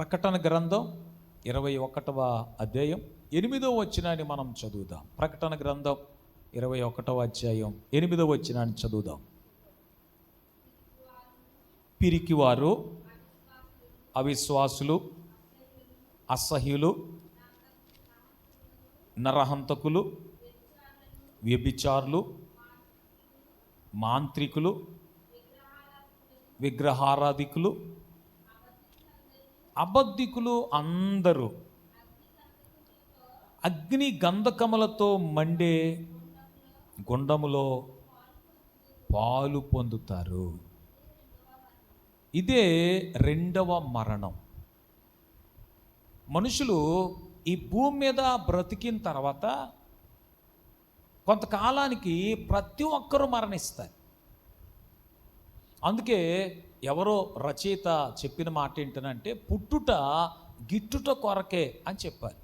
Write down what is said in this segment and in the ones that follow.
ప్రకటన గ్రంథం 21వ అధ్యాయం 8వ వచనాన్ని మనం చదువుదాం. ప్రకటన గ్రంథం 21వ అధ్యాయం 8వ వచనాన్ని చదువుదాం. పిరికివారు, అవిశ్వాసులు, అసహ్యులు, నరహంతకులు, వ్యభిచారులు, మాంత్రికులు, విగ్రహారాధికులు, అబద్ధికులు అందరూ అగ్ని గంధకములతో మండే గుండములో పాలు పొందుతారు. ఇదే రెండవ మరణం. మనుషులు ఈ భూమి మీద బ్రతికిన తర్వాత కొంతకాలానికి ప్రతి ఒక్కరూ మరణిస్తారు. అందుకే ఎవరో రచయిత చెప్పిన మాట ఏంటనంటే, పుట్టుట గిట్టుట కొరకే అని చెప్పారు.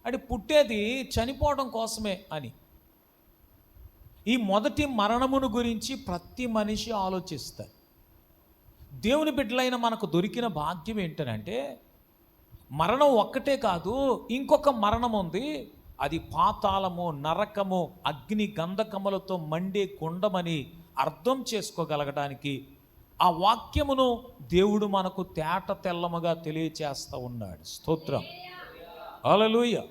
అంటే పుట్టేది చనిపోవడం కోసమే అని. ఈ మొదటి మరణమును గురించి ప్రతి మనిషి ఆలోచిస్తారు. దేవుని బిడ్డలైన మనకు దొరికిన భాగ్యం ఏంటనంటే, మరణం ఒక్కటే కాదు, ఇంకొక మరణం ఉంది. అది పాతాళము, నరకము, అగ్ని గంధకములతో మండే గుండమని అర్థం చేసుకోగలగడానికి ఆ వాక్యమును దేవుడు మనకు తేట తెల్లముగా తెలియచేస్తూ ఉన్నాడు. స్తోత్రం, హల్లెలూయా.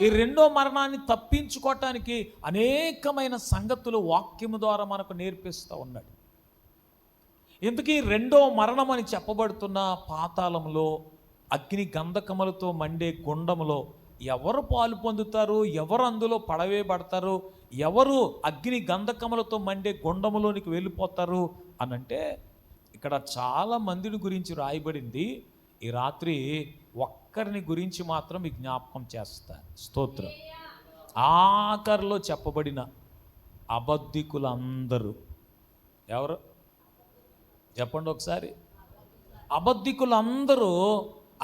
ఈ రెండో మరణాన్ని తప్పించుకోవటానికి అనేకమైన సంగతులు వాక్యము ద్వారా మనకు నేర్పిస్తూ ఉన్నాడు. ఇందుకీ రెండో మరణం అని చెప్పబడుతున్న పాతాళంలో, అగ్ని గంధకములతో మండే గుండములో ఎవరు పాలు పొందుతారు, ఎవరు అందులో పడవేయబడతారు, ఎవరు అగ్ని గంధకములతో మండే గుండములోనికి వెళ్ళిపోతారు అనంటే, ఇక్కడ చాలా మందిని గురించి రాయబడింది. ఈ రాత్రి ఒక్కరిని గురించి మాత్రం మీకు జ్ఞాపకం చేస్తాను. స్తోత్రం. ఆఖరిలో చెప్పబడిన అబద్ధికులందరూ ఎవరు చెప్పండి ఒకసారి. అబద్ధికులందరూ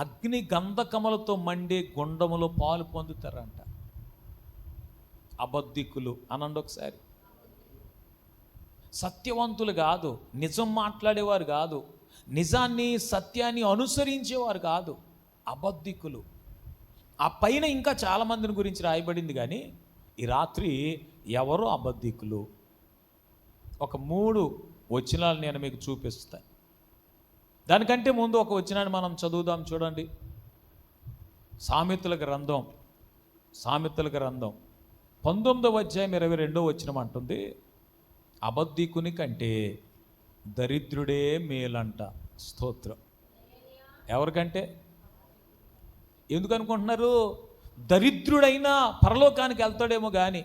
అగ్ని గంధకములతో మండే గుండములో పాలు పొందుతారంట. అబద్ధికులు అనండి ఒకసారి. సత్యవంతులు కాదు, నిజం మాట్లాడేవారు కాదు, నిజాన్ని సత్యాన్ని అనుసరించేవారు కాదు, అబద్ధికులు. ఆ పైన ఇంకా చాలామందిని గురించి రాయబడింది. కానీ ఈ రాత్రి ఎవరు అబద్ధికులు? ఒక 3 వచనాలు నేను మీకు చూపిస్తాను. దానికంటే ముందు ఒక వచనాన్ని మనం చదువుదాం. చూడండి, సామెతల గ్రంథం 19వ అధ్యాయం 22వ వచనం అంటుంది, అబద్ధికుని కంటే దరిద్రుడే మేలంట. స్తోత్రం. ఎవరికంటే? ఎందుకు అనుకుంటున్నారు? దరిద్రుడైనా పరలోకానికి వెళ్తాడేమో కానీ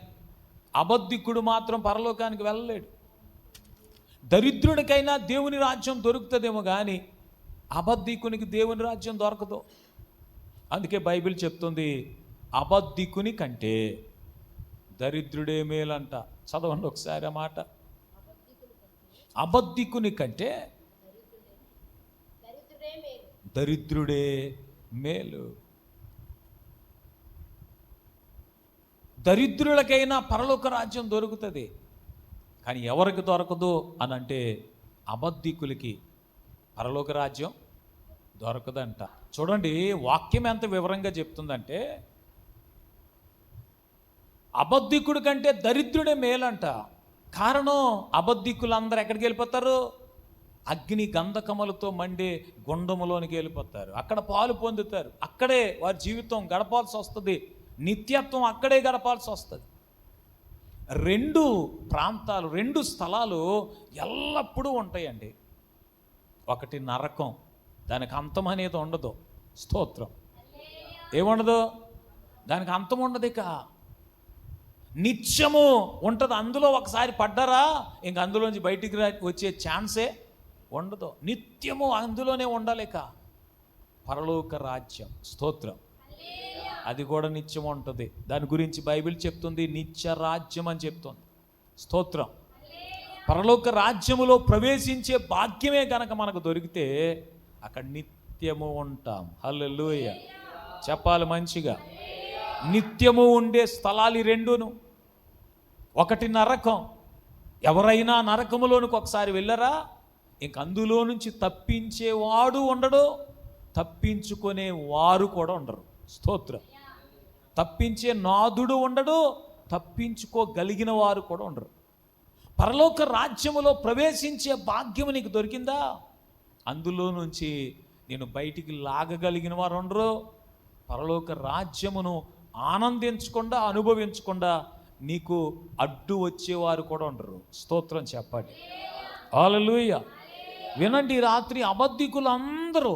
అబద్ధికుడు మాత్రం పరలోకానికి వెళ్ళలేడు. దరిద్రుడికైనా దేవుని రాజ్యం దొరుకుతుందేమో కానీ అబద్ధికునికి దేవుని రాజ్యం దొరకదు. అందుకే బైబిల్ చెప్తుంది, అబద్ధికుని కంటే దరిద్రుడే మేలంట. చదవండి ఒకసారి ఆ మాట. అబద్ధికుని కంటే దరిద్రుడే మేలు. దరిద్రులకైనా పరలోక రాజ్యం దొరుకుతుంది, కానీ ఎవరికి దొరకదు అని అంటే అబద్ధికులకి పరలోక రాజ్యం దొరకదంట. చూడండి, వాక్యం ఎంత వివరంగా చెప్తుందంటే, అబద్ధికుడి కంటే దరిద్రుడే మేలంట. కారణం, అబద్ధికులందరూ ఎక్కడికి వెళ్ళిపోతారు? అగ్ని గంధకములతో మండే గుండములోనికి వెళ్ళిపోతారు. అక్కడ పాలు పొందుతారు. అక్కడే వారి జీవితం గడపాల్సి వస్తుంది. నిత్యత్వం అక్కడే గడపాల్సి వస్తుంది. 2 ప్రాంతాలు, 2 స్థలాలు ఎల్లప్పుడూ ఉంటాయండి. ఒకటి నరకం, దానికి అంతం అనేది ఉండదు. స్తోత్రం. ఏముండదు? దానికి అంతం ఉండదు. ఇక నిత్యము ఉంటుంది. అందులో ఒకసారి పడ్డారా ఇంక అందులోంచి బయటికి వచ్చే ఛాన్సే ఉండదు. నిత్యము అందులోనే ఉండాలిక. పరలోక రాజ్యం. స్తోత్రం. అది కూడా నిత్యం ఉంటుంది. దాని గురించి బైబిల్ చెప్తుంది, నిత్య రాజ్యం అని చెప్తుంది. స్తోత్రం. పరలోక రాజ్యములో ప్రవేశించే భాగ్యమే కనుక మనకు దొరికితే అక్కడ నిత్యము ఉంటాం. హల్లెలూయా చెప్పాలి మంచిగా. నిత్యము ఉండే స్థలాలు 2ను. ఒకటి నరకం. ఎవరైనా నరకములోనికి ఒకసారి వెళ్ళరా ఇంక అందులో నుంచి తప్పించేవాడు ఉండడు, తప్పించుకునే వారు కూడా ఉండరు. స్తోత్రం. తప్పించే నాదుడు ఉండడు, తప్పించుకోగలిగిన వారు కూడా ఉండరు. పరలోక రాజ్యములో ప్రవేశించే భాగ్యము నీకు దొరికిందా? అందులో నుంచి నేను బయటికి లాగగలిగిన వారు ఉండరు. పరలోక రాజ్యమును ఆనందించకుండా, అనుభవించకుండా నీకు అడ్డు వచ్చేవారు కూడా ఉండరు. స్తోత్రం చెప్పండి. హల్లెలూయా. వినండి, రాత్రి అబద్ధికులందరూ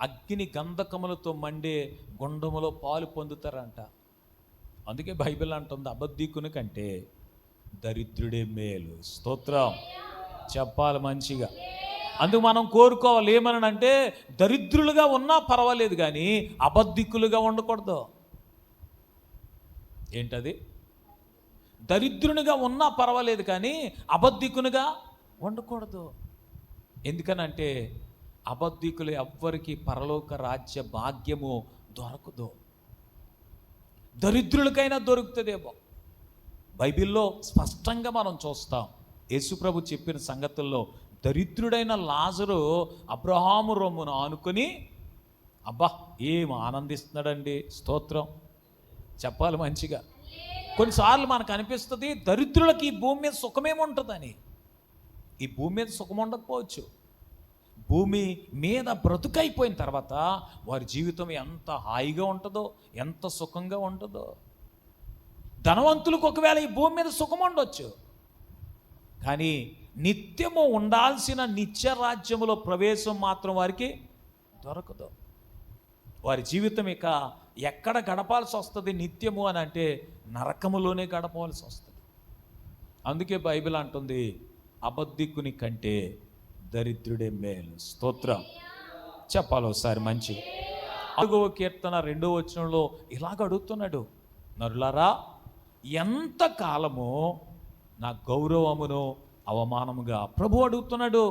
అగ్ని గంధకములతో మండే గుండములో పాలు పొందుతారంట. అందుకే బైబిల్ అంటుంది, అబద్ధికుని కంటే దరిద్రుడే మేలు. స్తోత్రం చెప్పాలి మంచిగా. అందుకు మనం కోరుకోవాలి ఏమనంటే, దరిద్రులుగా ఉన్నా పర్వాలేదు కానీ అబద్ధికులుగా ఉండకూడదు. ఏంటది? దరిద్రునిగా ఉన్నా పర్వాలేదు కానీ అబద్ధికునిగా ఉండకూడదు. ఎందుకనంటే అబద్ధికులు ఎవ్వరికి పరలోక రాజ్య భాగ్యము దొరకదు. దరిద్రులకైనా దొరుకుతుందేమో. బైబిల్లో స్పష్టంగా మనం చూస్తాం. యేసుప్రభు చెప్పిన సంగతుల్లో దరిద్రుడైన లాజరు అబ్రహాము రొమ్మును ఆనుకొని అబ్బా ఏం ఆనందిస్తున్నాడండి. స్తోత్రం చెప్పాలి మంచిగా. కొన్నిసార్లు మనకు అనిపిస్తుంది దరిద్రులకి ఈ భూమి మీద సుఖమేముంటుందని. ఈ భూమి మీద సుఖం ఉండకపోవచ్చు. భూమి మీద బ్రతుకైపోయిన తర్వాత వారి జీవితం ఎంత హాయిగా ఉంటుందో, ఎంత సుఖంగా ఉంటుందో. ధనవంతులకు ఒకవేళ ఈ భూమి మీద సుఖం ఉండొచ్చు, కానీ నిత్యము ఉండాల్సిన నిత్య రాజ్యములో ప్రవేశం మాత్రం వారికి దొరకదు. వారి జీవితం ఇక ఎక్కడ గడపాల్సి వస్తుంది నిత్యము అని అంటే నరకములోనే గడపవలసి వస్తుంది. అందుకే బైబిల్ అంటుంది, అబద్ధికుని కంటే దరిద్రుడే మేలు. స్తోత్రం చెప్పాలి ఒకసారి మంచి. 4వ కీర్తన 2వ వచనంలో ఇలాగ అడుగుతున్నాడు, నరులారా ఎంత కాలము నా గౌరవమును అవమానముగా. ప్రభు అడుగుతున్నాడు,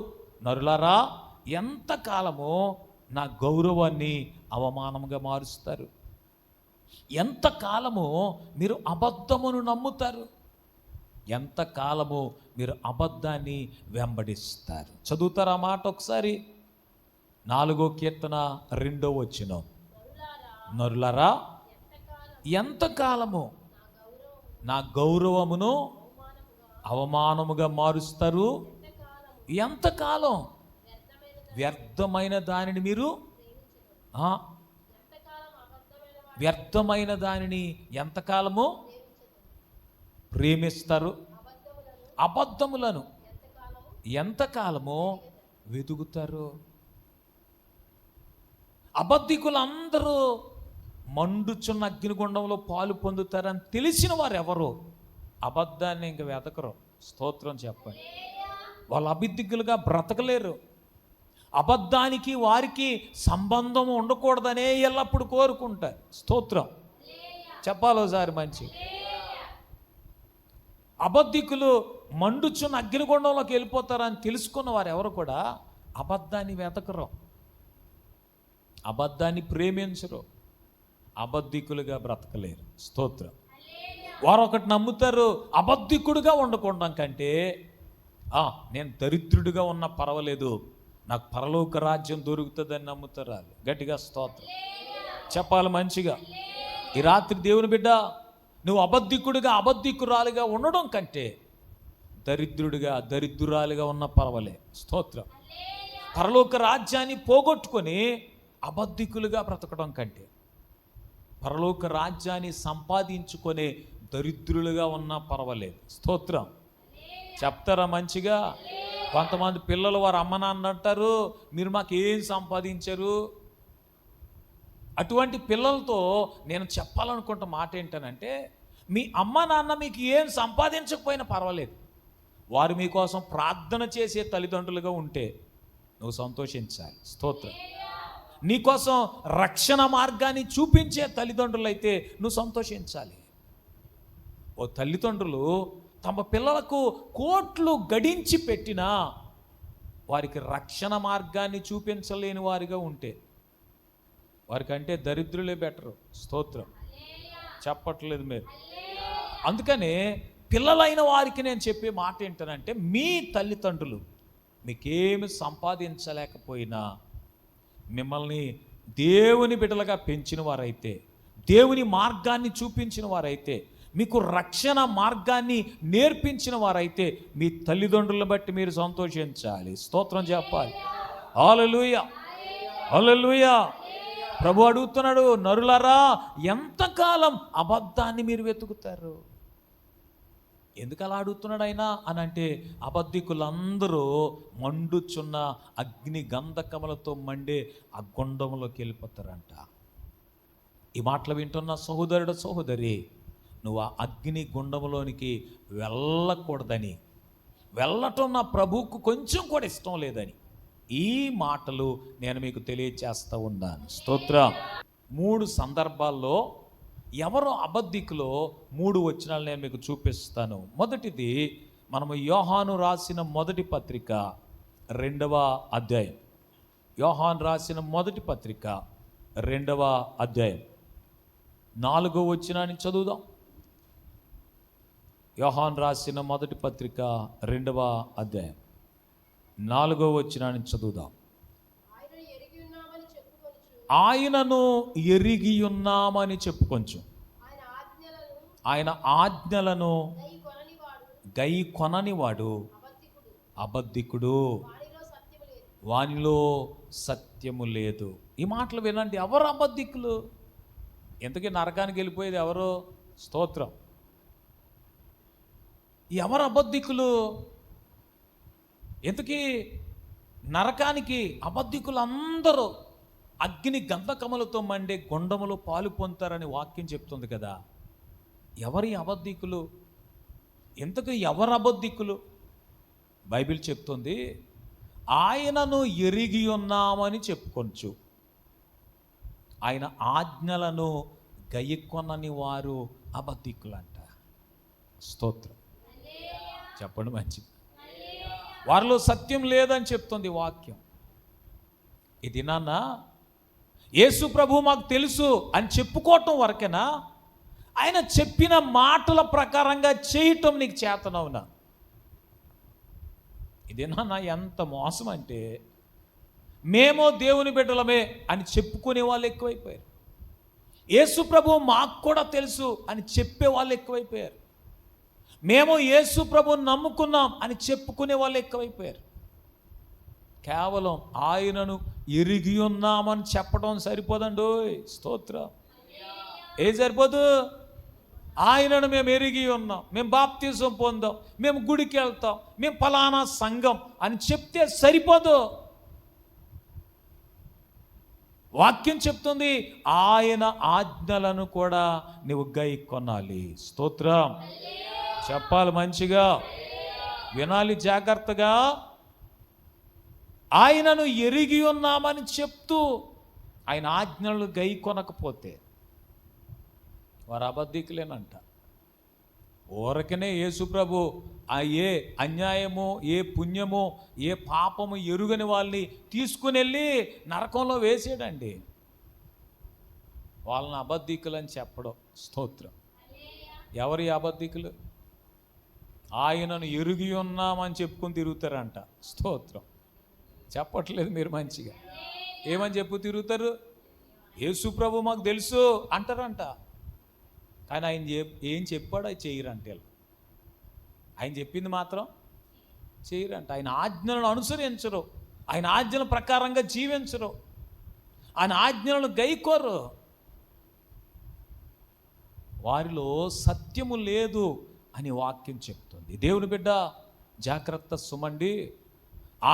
నరులారా ఎంత కాలము నా గౌరవాన్ని అవమానముగా మారుస్తారు? ఎంతకాలము మీరు అబద్ధమును నమ్ముతారు? ఎంతకాలము మీరు అబద్ధాన్ని వెంబడిస్తారు? చదువుతారా మాట ఒకసారి. 4వ కీర్తన 2వ వచనం, నరులారా ఎంతకాలము నా గౌరవమును అవమానముగా మారుస్తారు? ఎంతకాలం వ్యర్థమైన దానిని మీరు వ్యర్థమైన దానిని ఎంతకాలము ప్రేమిస్తారు? అబద్ధములను ఎంతకాలము వెతుకుతారు? అబద్ధికులందరూ మండుచున్న అగ్నిగుండంలో పాలు పొందుతారని తెలిసిన వారు ఎవరు అబద్ధాన్ని ఇంక వెతకరు. స్తోత్రం చెప్పండి. వాళ్ళు అబద్ధికులుగా బ్రతకలేరు. అబద్ధానికి వారికి సంబంధం ఉండకూడదనే ఎల్లప్పుడు కోరుకుంటారు. స్తోత్రం చెప్పాలి ఒకసారి మంచి. అబద్ధికులు మండుచున్న అగ్నిగుండంలోకి వెళ్ళిపోతారని తెలుసుకున్న వారు ఎవరు కూడా అబద్ధాన్ని వెతకరు, అబద్ధాన్ని ప్రేమించరు, అబద్ధికులుగా బ్రతకలేరు. స్తోత్రం. వారు ఒకటి నమ్ముతారు, అబద్ధికుడుగా ఉండకుండా కంటే నేను దరిద్రుడిగా ఉన్నా పర్వాలేదు, నాకు పరలోక రాజ్యం దొరుకుతుందని నమ్ముతారు వాళ్ళు. గట్టిగా స్తోత్రం చెప్పాలి మంచిగా. ఈ రాత్రి దేవుని బిడ్డ, నువ్వు అబద్ధికుడిగా అబద్ధికురాలుగా ఉండడం కంటే దరిద్రుడిగా దరిద్రురాలుగా ఉన్న పర్వాలే. స్తోత్రం. పరలోక రాజ్యాన్ని పోగొట్టుకొని అబద్ధికులుగా బ్రతకడం కంటే పరలోక రాజ్యాన్ని సంపాదించుకునే దరిద్రులుగా ఉన్నా పర్వాలేదు. స్తోత్రం చెప్తారా మంచిగా. కొంతమంది పిల్లలు వారు అమ్మ నాన్న అంటారు, మీరు మాకు ఏం సంపాదించారు? అటువంటి పిల్లలతో నేను చెప్పాలనుకుంటున్న మాట ఏంటనంటే, మీ అమ్మ నాన్న మీకు ఏం సంపాదించకపోయినా పర్వాలేదు, వారు మీకోసం ప్రార్థన చేసే తల్లిదండ్రులుగా ఉంటే నువ్వు సంతోషించాలి. స్తోత్రం. నీకోసం రక్షణ మార్గాన్ని చూపించే తల్లిదండ్రులైతే నువ్వు సంతోషించాలి. ఓ తల్లిదండ్రులు తమ పిల్లలకు కోట్లు గడించి పెట్టినా వారికి రక్షణ మార్గాన్ని చూపించలేని వారిగా ఉంటే వారికంటే దరిద్రులే బెటరు. స్తోత్రం చెప్పట్లేదు మీరు. అందుకనే పిల్లలైన వారికి నేను చెప్పే మాట ఏంటనంటే, మీ తల్లిదండ్రులు మీకేమి సంపాదించలేకపోయినా మిమ్మల్ని దేవుని బిడ్డలుగా పెంచిన వారైతే, దేవుని మార్గాన్ని చూపించిన వారైతే, మీకు రక్షణ మార్గాన్ని నేర్పించిన వారైతే మీ తల్లిదండ్రులను బట్టి మీరు సంతోషించాలి, స్తోత్రం చెప్పాలి. హల్లెలూయా, హల్లెలూయా. ప్రభు అడుగుతున్నాడు, నరులారా ఎంతకాలం అబద్ధాన్ని మీరు వెతుకుతారు? ఎందుకు అలా అడుగుతున్నాడు ఆయన అని అంటే, అబద్ధికులందరూ మండుచున్న అగ్ని గంధకములతో మండే ఆ గుండంలోకి వెళ్ళిపోతారంట. ఈ మాటలు వింటున్న సహోదరుడు సహోదరి, నువ్వు ఆ అగ్ని గుండములోనికి వెళ్ళకూడదని, వెళ్ళటం నా ప్రభువుకు కొంచెం కూడా ఇష్టం లేదని ఈ మాటలు నేను మీకు తెలియచేస్తూ ఉన్నాను. స్తోత్రం. 3 సందర్భాల్లో ఎవరు అబద్ధికులో 3 వచనాలు నేను మీకు చూపిస్తాను. మొదటిది మనము యోహాను రాసిన మొదటి పత్రిక 2వ అధ్యాయం. యోహాను రాసిన మొదటి పత్రిక 2వ అధ్యాయం 4వ వచనాన్ని చదువుదాం. యోహాను రాసిన మొదటి పత్రిక 2వ అధ్యాయం 4వ వచనాన్ని చదువుదాం. ఆయనను ఎరిగి ఉన్నామని చెప్పుకొంచు, ఆయన ఆజ్ఞలను గై కొనని వాడు అబద్ధికుడు, వానిలో సత్యము లేదు. ఈ మాటలు వినండి. ఎవరు అబద్ధికులు? ఎంతకీ నరకానికి వెళ్ళిపోయేది ఎవరు? స్తోత్రం. ఎవరు అబద్ధికులు? ఎంతకీ నరకానికి అబద్ధికులందరూ అగ్ని గంధకములతో మండే గుండములో పాలు పొందుతారని వాక్యం చెప్తుంది కదా. ఎవరి అబద్ధికులు? ఎంతకు ఎవరు అబద్ధికులు? బైబిల్ చెప్తుంది, ఆయనను ఎరిగి ఉన్నామని చెప్పుకొంచు, ఆయన ఆజ్ఞలను గైకొనని వారు అబద్ధికులంట. స్తోత్రం చెప్పండి. మంచిది. వారిలో సత్యం లేదని చెప్తుంది వాక్యం. ఇది నాన్న యేసు ప్రభు మాకు తెలుసు అని చెప్పుకోవటం వరకేనా? ఆయన చెప్పిన మాటల ప్రకారంగా చేయటం నీకు చేతనవునా? ఇది నాన్న ఎంత మోసం అంటే, మేమో దేవుని బిడ్డలమే అని చెప్పుకునే వాళ్ళు ఎక్కువైపోయారు. యేసు ప్రభు మాకు కూడా తెలుసు అని చెప్పే వాళ్ళు ఎక్కువైపోయారు. మేము యేసు ప్రభువుని నమ్ముకున్నాం అని చెప్పుకునే వాళ్ళు ఎక్కువైపోయారు. కేవలం ఆయనను ఎరిగి ఉన్నామని చెప్పడం సరిపోదండి. స్తోత్రం. ఏం సరిపోదు? ఆయనను మేము ఎరిగి ఉన్నాం, మేము బాప్తిజం పొందాం, మేము గుడికి వెళ్తాం, మేము ఫలానా సంఘం అని చెప్తే సరిపోదు. వాక్యం చెప్తుంది, ఆయన ఆజ్ఞలను కూడా నువ్వు గైకొనాలి. స్తోత్రం చెప్పాలి. మంచిగా వినాలి, జాగ్రత్తగా. ఆయనను ఎరిగి ఉన్నామని చెప్తూ ఆయన ఆజ్ఞలు గైకొనకపోతే వారు అబద్ధికులేనంట. ఊరకనే యేసు ప్రభు ఏ అన్యాయమో, ఏ పుణ్యమో, ఏ పాపము ఎరుగని వాళ్ళని తీసుకుని వెళ్ళి నరకంలో వేసాడండి. వాళ్ళని అబద్ధికులని చెప్పడం. స్తోత్రం. ఎవరి అబద్ధికులు? ఆయనను ఎరిగి ఉన్నామని చెప్పుకొని తిరుగుతారంట. స్తోత్రం చెప్పట్లేదు మీరు మంచిగా. ఏమని చెప్పు తిరుగుతారు? యేసు ప్రభు మాకు తెలుసు అంటారంట. కానీ ఆయన ఏం చెప్పాడో అది చేయరంట. ఆయన చెప్పింది మాత్రం చేయరంట. ఆయన ఆజ్ఞలను అనుసరించరు, ఆయన ఆజ్ఞల ప్రకారంగా జీవించరు, ఆయన ఆజ్ఞలను గైకోరు. వారిలో సత్యము లేదు అని వాక్యం చెప్తుంది. దేవుని బిడ్డ జాగ్రత్త సుమండి.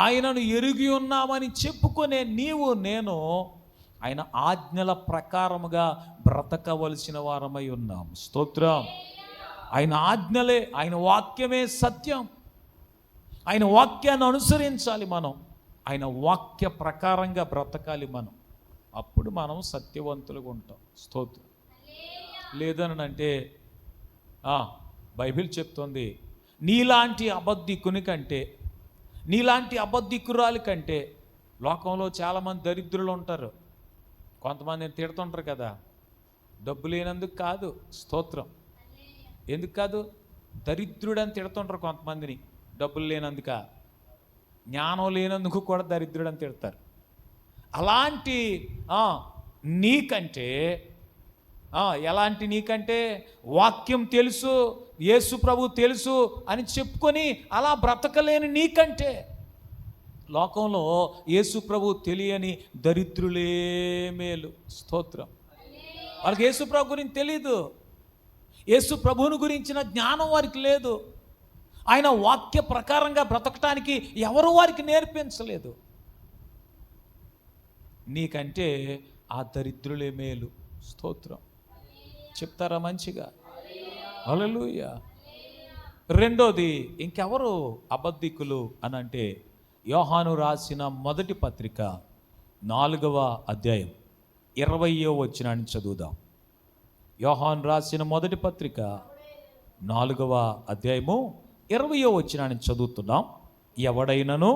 ఆయనను ఎరిగి ఉన్నామని చెప్పుకునే నీవు నేను ఆయన ఆజ్ఞల ప్రకారముగా బ్రతకవలసిన వారమై ఉన్నాం. స్తోత్రం. ఆయన ఆజ్ఞలే, ఆయన వాక్యమే సత్యం. ఆయన వాక్యాన్ని అనుసరించాలి మనం. ఆయన వాక్య ప్రకారంగా బ్రతకాలి మనం. అప్పుడు మనం సత్యవంతులుగా ఉంటాం. స్తోత్రం. లేదని అంటే బైబిల్ చెప్తుంది, నీలాంటి అబద్ధికుని కంటే, నీలాంటి అబద్ధికురాలి కంటే లోకంలో చాలామంది దరిద్రులు ఉంటారు. కొంతమందిని తిడుతుంటారు కదా, డబ్బు లేనందుకు కాదు. స్తోత్రం. ఎందుకు కాదు? దరిద్రుడని తిడుతుంటారు కొంతమందిని, డబ్బులు లేనందుక. జ్ఞానం లేనందుకు కూడా దరిద్రుడని తిడతారు. అలాంటి నీకంటే ఎలాంటి నీకంటే వాక్యం తెలుసు, యేసు ప్రభు తెలుసు అని చెప్పుకొని అలా బ్రతకలేని నీకంటే లోకంలో యేసు ప్రభు తెలియని దరిద్రులే మేలు. స్తోత్రం. వాళ్ళకి యేసు ప్రభు గురించి తెలీదు, యేసు ప్రభువుని గురించిన జ్ఞానం వారికి లేదు, ఆయన వాక్య ప్రకారంగా బ్రతకటానికి ఎవరు వారికి నేర్పించలేదు. నీకంటే ఆ దరిద్రులే మేలు. స్తోత్రం. చెప్తారా మంచిగా? హల్లెలూయా. రెండోది, ఇంకెవరు అబద్ధికులు అని అంటే యోహాను రాసిన మొదటి పత్రిక 4వ అధ్యాయం 20వ వచనాన్ని చదువుదాం. యోహాను రాసిన మొదటి పత్రిక 4వ అధ్యాయము 20వ వచనాన్ని చదువుతున్నాం. ఎవడైనను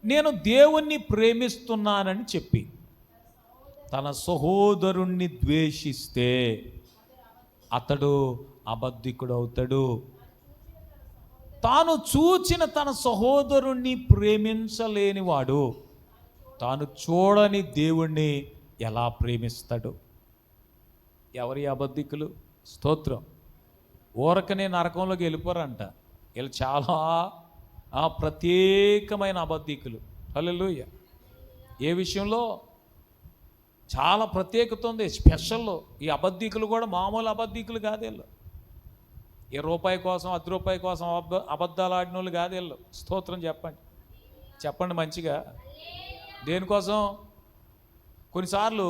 నేను దేవుణ్ణి ప్రేమిస్తున్నానని చెప్పి తన సహోదరుణ్ణి ద్వేషిస్తే అతడు అబద్ధికుడవుతాడు. తాను చూచిన తన సహోదరుణ్ణి ప్రేమించలేనివాడు తాను చూడని దేవుణ్ణి ఎలా ప్రేమిస్తాడు? ఎవరి అబద్ధికులు? స్తోత్రం. ఊరకనే నరకంలోకి వెళ్ళిపోరంట. వీళ్ళు చాలా ప్రత్యేకమైన అబద్ధికులు. హల్లెలూయా. ఏ విషయంలో? చాలా ప్రత్యేకత ఉంది, స్పెషల్. ఈ అబద్ధికులు కూడా మామూలు అబద్ధికులు కాదు వీళ్ళు. రూపాయి కోసం, రూపాయి కోసం అబద్ధాలు ఆడిన వాళ్ళు కాదు వీళ్ళు. స్తోత్రం చెప్పండి, చెప్పండి మంచిగా. దేనికోసం? కొన్నిసార్లు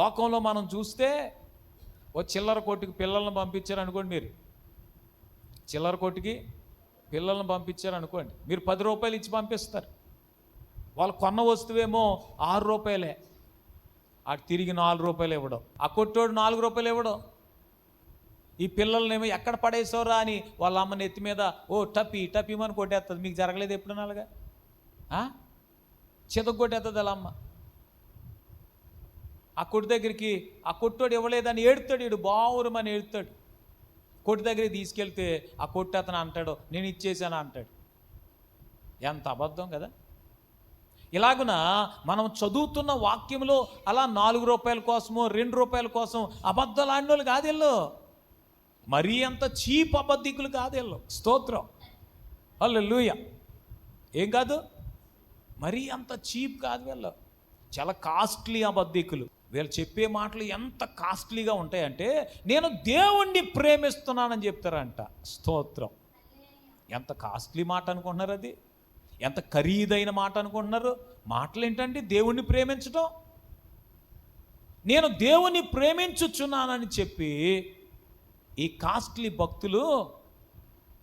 లోకంలో మనం చూస్తే ఓ చిల్లర కొట్టుకి పిల్లల్ని పంపించారు అనుకోండి, మీరు చిల్లర కొట్టుకి పిల్లల్ని పంపించారు అనుకోండి, మీరు 10 రూపాయలు ఇచ్చి పంపిస్తారు. వాళ్ళు కొన్న వస్తువేమో 6 రూపాయలే, అటు తిరిగి 4 రూపాయలు ఇవ్వడం, ఆ కొట్టోడు 4 రూపాయలు ఇవ్వడం. ఈ పిల్లల్నేమో ఎక్కడ పడేసావురా అని వాళ్ళ అమ్మని ఎత్తి మీద టపీమని కొట్టేస్తుంది. మీకు జరగలేదు ఎప్పుడన్నా అలాగా? చితకు కొట్టేస్తుంది వాళ్ళ అమ్మ. ఆ కొట్టు దగ్గరికి ఆ కొట్టోడు ఇవ్వలేదని ఏడుతాడు, వీడు బావురమని ఏడుతాడు. కొట్టు దగ్గరికి తీసుకెళ్తే ఆ కొట్టు అతను అంటాడు, నేను ఇచ్చేసాను అంటాడు. ఎంత అబద్ధం కదా! ఇలాగున మనం చదువుతున్న వాక్యంలో అలా 4 రూపాయల కోసమో 2 రూపాయల కోసం అబద్ధాలు ఆడిన వాళ్ళు కాదు వీళ్ళు. మరీ అంత చీప్ అబద్ధికులు కాదు వీళ్ళు. స్తోత్రం. హల్లెలూయా. ఏం కాదు, మరీ అంత చీప్ కాదు వీళ్ళు. చాలా కాస్ట్లీ అబద్ధికులు. వీళ్ళు చెప్పే మాటలు ఎంత కాస్ట్లీగా ఉంటాయంటే, నేను దేవుణ్ణి ప్రేమిస్తున్నానని చెప్తారంట. స్తోత్రం. ఎంత కాస్ట్లీ మాట అనుకుంటున్నారు అది? ఎంత ఖరీదైన మాట అనుకుంటున్నారు? మాటలు ఏంటంటే దేవుణ్ణి ప్రేమించటం. నేను దేవుణ్ణి ప్రేమించుచున్నానని చెప్పి ఈ కాస్ట్లీ భక్తులు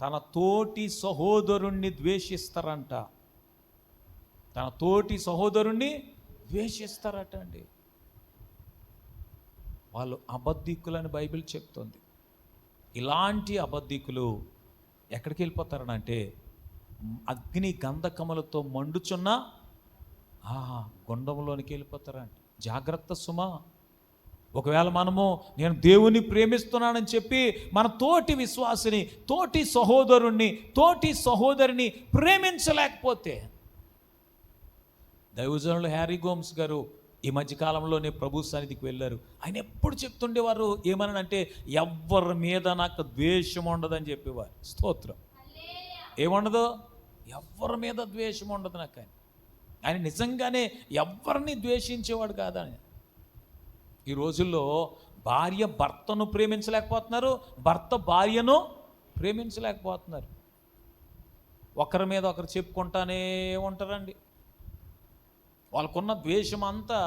తన తోటి సహోదరుణ్ణి ద్వేషిస్తారంట. తన తోటి సహోదరుణ్ణి ద్వేషిస్తారట అండి. వాళ్ళు అబద్ధికులని బైబిల్ చెప్తుంది. ఇలాంటి అబద్ధికులు ఎక్కడికి వెళ్ళిపోతారనంటే, అగ్ని గంధకములతో మండుచున్న గుండంలోనికి వెళ్ళిపోతారంట. జాగ్రత్త సుమా. ఒకవేళ మనము నేను దేవుని ప్రేమిస్తున్నానని చెప్పి మన తోటి విశ్వాసిని, తోటి సహోదరుణ్ణి, తోటి సహోదరిని ప్రేమించలేకపోతే, దైవజనులు హ్యారీ గోమ్స్ గారు ఈ మధ్యకాలంలోనే ప్రభు సన్నిధికి వెళ్ళారు. ఆయన ఎప్పుడు చెప్తుండేవారు ఏమనంటే, ఎవ్వరి మీద నాకు ద్వేషం ఉండదని చెప్పేవారు. స్తోత్రం. ఏముండదు? ఎవ్వరి మీద ద్వేషం ఉండదు నాకు. ఆయన నిజంగానే ఎవరిని ద్వేషించేవాడు కాదని. ఈ రోజుల్లో భార్య భర్తను ప్రేమించలేకపోతున్నారు, భర్త భార్యను ప్రేమించలేకపోతున్నారు. ఒకరి మీద ఒకరు చెప్పుకుంటానే ఉంటారండి. వాళ్ళకున్న ద్వేషం అంతా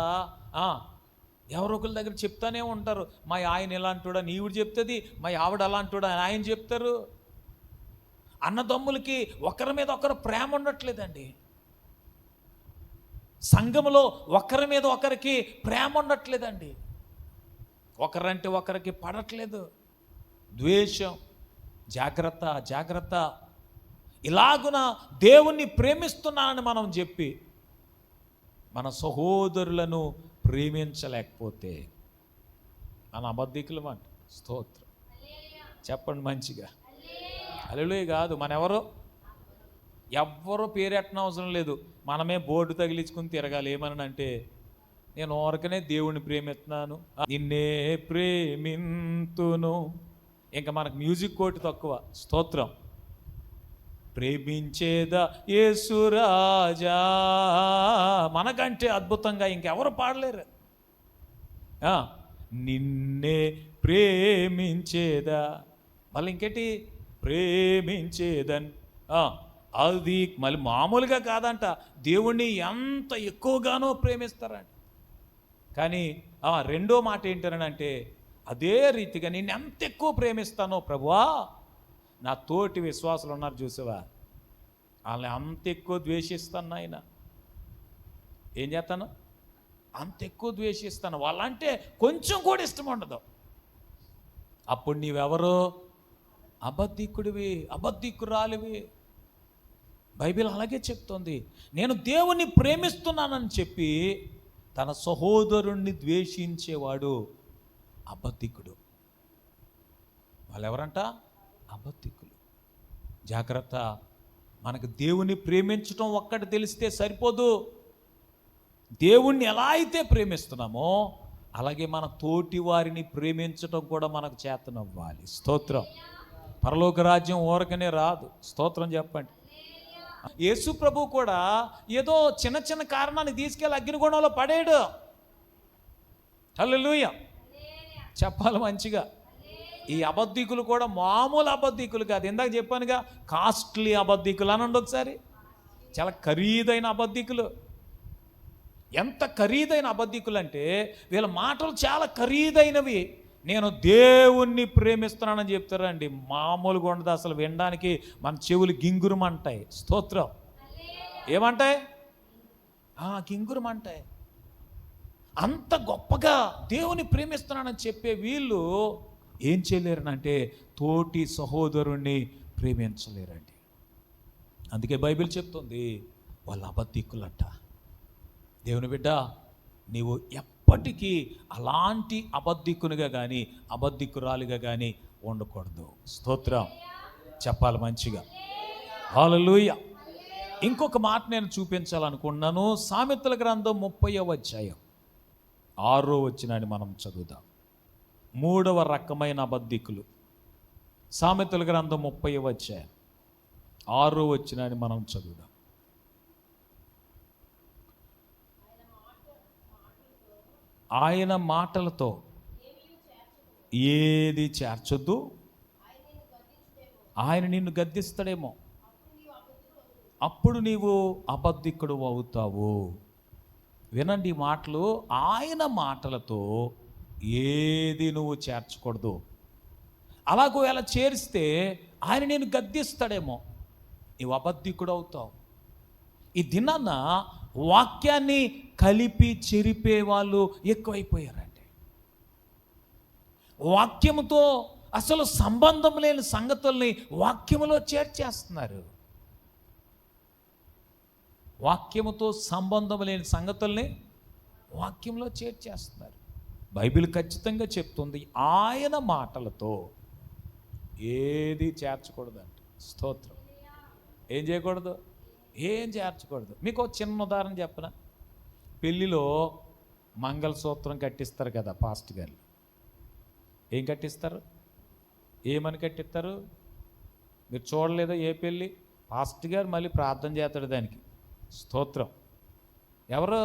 ఎవరొకరి దగ్గర చెప్తానే ఉంటారు. మా ఆయన ఇలాంటివాడు అని ఈవిడ చెప్తుంది, మా ఆవిడ అలాంటివాడు అని ఆయన చెప్తారు. అన్నదమ్ములకి ఒకరి మీద ఒకరు ప్రేమ ఉండట్లేదండి. సంఘములో ఒకరి మీద ఒకరికి ప్రేమ ఉండట్లేదండి. ఒకరంటే ఒకరికి పడట్లేదు. ద్వేషం. జాగ్రత్త, జాగ్రత్త. ఇలాగున దేవుణ్ణి ప్రేమిస్తున్నానని మనం చెప్పి మన సహోదరులను ప్రేమించలేకపోతే మన అబద్ధికులు అంట. స్తోత్రం. చెప్పండి మంచిగా. హల్లెలూయా. కాదు, మన ఎవరు? ఎవ్వరూ పేరెట్టన అవసరం లేదు, మనమే బోర్డు తగిలించుకుని తిరగాలి. ఏమనంటే, నేను ఊరకనే దేవుణ్ణి ప్రేమిస్తున్నాను, నిన్నే ప్రేమింతును. ఇంకా మనకు మ్యూజిక్ కోటి తక్కువ. స్తోత్రం. ప్రేమించేదా యేసురాజా, మనకంటే అద్భుతంగా ఇంకెవరు పాడలేరు. నిన్నే ప్రేమించేదా, మళ్ళీ ఇంకేంటి, ప్రేమించేదన్. అది మళ్ళీ మామూలుగా కాదంట, దేవుణ్ణి ఎంత ఎక్కువగానో ప్రేమిస్తారంట. కానీ రెండో మాట ఏంటనంటే, అదే రీతిగా నేను ఎంత ఎక్కువ ప్రేమిస్తానో ప్రభువా, నా తోటి విశ్వాసులు ఉన్నారు చూసావా, వాళ్ళని అంత ఎక్కువ ద్వేషిస్తాను ఆయన. ఏం చేస్తాను, అంత ఎక్కువ ద్వేషిస్తాను. వాళ్ళంటే కొంచెం కూడా ఇష్టం ఉండదు. అప్పుడు నీవెవరు, అబద్ధికుడివి, అబద్ధికురాలివి. బైబిల్ అలాగే చెప్తోంది. నేను దేవుణ్ణి ప్రేమిస్తున్నానని చెప్పి తన సహోదరుణ్ణి ద్వేషించేవాడు అబద్ధికుడు. వాళ్ళెవరంట, అబద్ధికులు. జాగ్రత్త. మనకు దేవుణ్ణి ప్రేమించడం ఒక్కటి తెలిస్తే సరిపోదు. దేవుణ్ణి ఎలా అయితే ప్రేమిస్తున్నామో అలాగే మన తోటి వారిని ప్రేమించడం కూడా మనకు చేతనవ్వాలి. స్తోత్రం. పరలోక రాజ్యం ఊరకనే రాదు. స్తోత్రం చెప్పండి. యేసు ప్రభు కూడా ఏదో చిన్న చిన్న కారణాన్ని తీసుకెళ్ళి అగ్నిగుణంలో పడేయడు. హల్లెలూయా చెప్పాలి మంచిగా. ఈ అబద్ధికులు కూడా మామూలు అబద్ధికులు కాదు. ఇందాక చెప్పానుగా, కాస్ట్లీ అబద్ధికులు అనండి ఒకసారి. చాలా ఖరీదైన అబద్ధికులు. ఎంత ఖరీదైన అబద్ధికులు అంటే, వీళ్ళ మాటలు చాలా ఖరీదైనవి. నేను దేవుణ్ణి ప్రేమిస్తున్నానని చెప్తారండి. మామూలుగా ఉండదు అసలు. వినడానికి మన చెవులు గింగురమంటాయి. స్తోత్రం. ఏమంటాయి, గింగురమంటాయి. అంత గొప్పగా దేవుని ప్రేమిస్తున్నానని చెప్పే వీళ్ళు ఏం చేయలేరనంటే, తోటి సహోదరుణ్ణి ప్రేమించలేరండి. అందుకే బైబిల్ చెప్తుంది, వాళ్ళ అబద్ధికులంట. దేవుని బిడ్డ, నీవు ఎప్పటికీ అలాంటి అబద్ధికునిగా కానీ అబద్ధికురాలిగా కానీ ఉండకూడదు. స్తోత్రం చెప్పాలి మంచిగా. హల్లెలూయా. ఇంకొక మాట నేను చూపించాలనుకున్నాను. సామెతల గ్రంథం 30వ అధ్యాయం 6వ వచనాన్ని మనం చదువుదాం. 3వ రకమైన అబద్ధికులు. సామెతల గ్రంథం 30వ అధ్యాయం 6వ వచనాన్ని మనం చదువుదాం. ఆయన మాటలతో ఏది చేర్చొద్దు, ఆయన నిన్ను గద్దిస్తాడేమో, అప్పుడు నీవు అబద్ధికుడు అవుతావు. వినండి ఈ మాటలు. ఆయన మాటలతో ఏది నువ్వు చేర్చకూడదు. అలాగో ఎలా చేరిస్తే ఆయన నేను గద్దిస్తాడేమో, నీవు అబద్ధికుడు అవుతావు. ఈ దినాన్న వాక్యాన్ని కలిపి చెరిపే వాళ్ళు ఎక్కువైపోయారండి. వాక్యముతో అసలు సంబంధం లేని సంగతుల్ని వాక్యములో చేర్చేస్తున్నారు. వాక్యముతో సంబంధం లేని సంగతుల్ని వాక్యంలో చేర్చేస్తున్నారు. బైబిల్ ఖచ్చితంగా చెప్తుంది, ఆయన మాటలతో ఏది చేర్చకూడదంట. స్తోత్రం. ఏం చేయకూడదు, ఏం చేర్చకూడదు. మీకు ఒక చిన్న ఉదాహరణ చెప్పనా. పెళ్ళిలో మంగళసూత్రం కట్టిస్తారు కదా పాస్టర్ గారు. ఏం కట్టిస్తారు, ఏమని కట్టిస్తారు? మీరు చూడలేదా ఏ పెళ్ళి? పాస్టర్ గారు మళ్ళీ ప్రార్థన చేస్తాడు దానికి. స్తోత్రం. ఎవరు?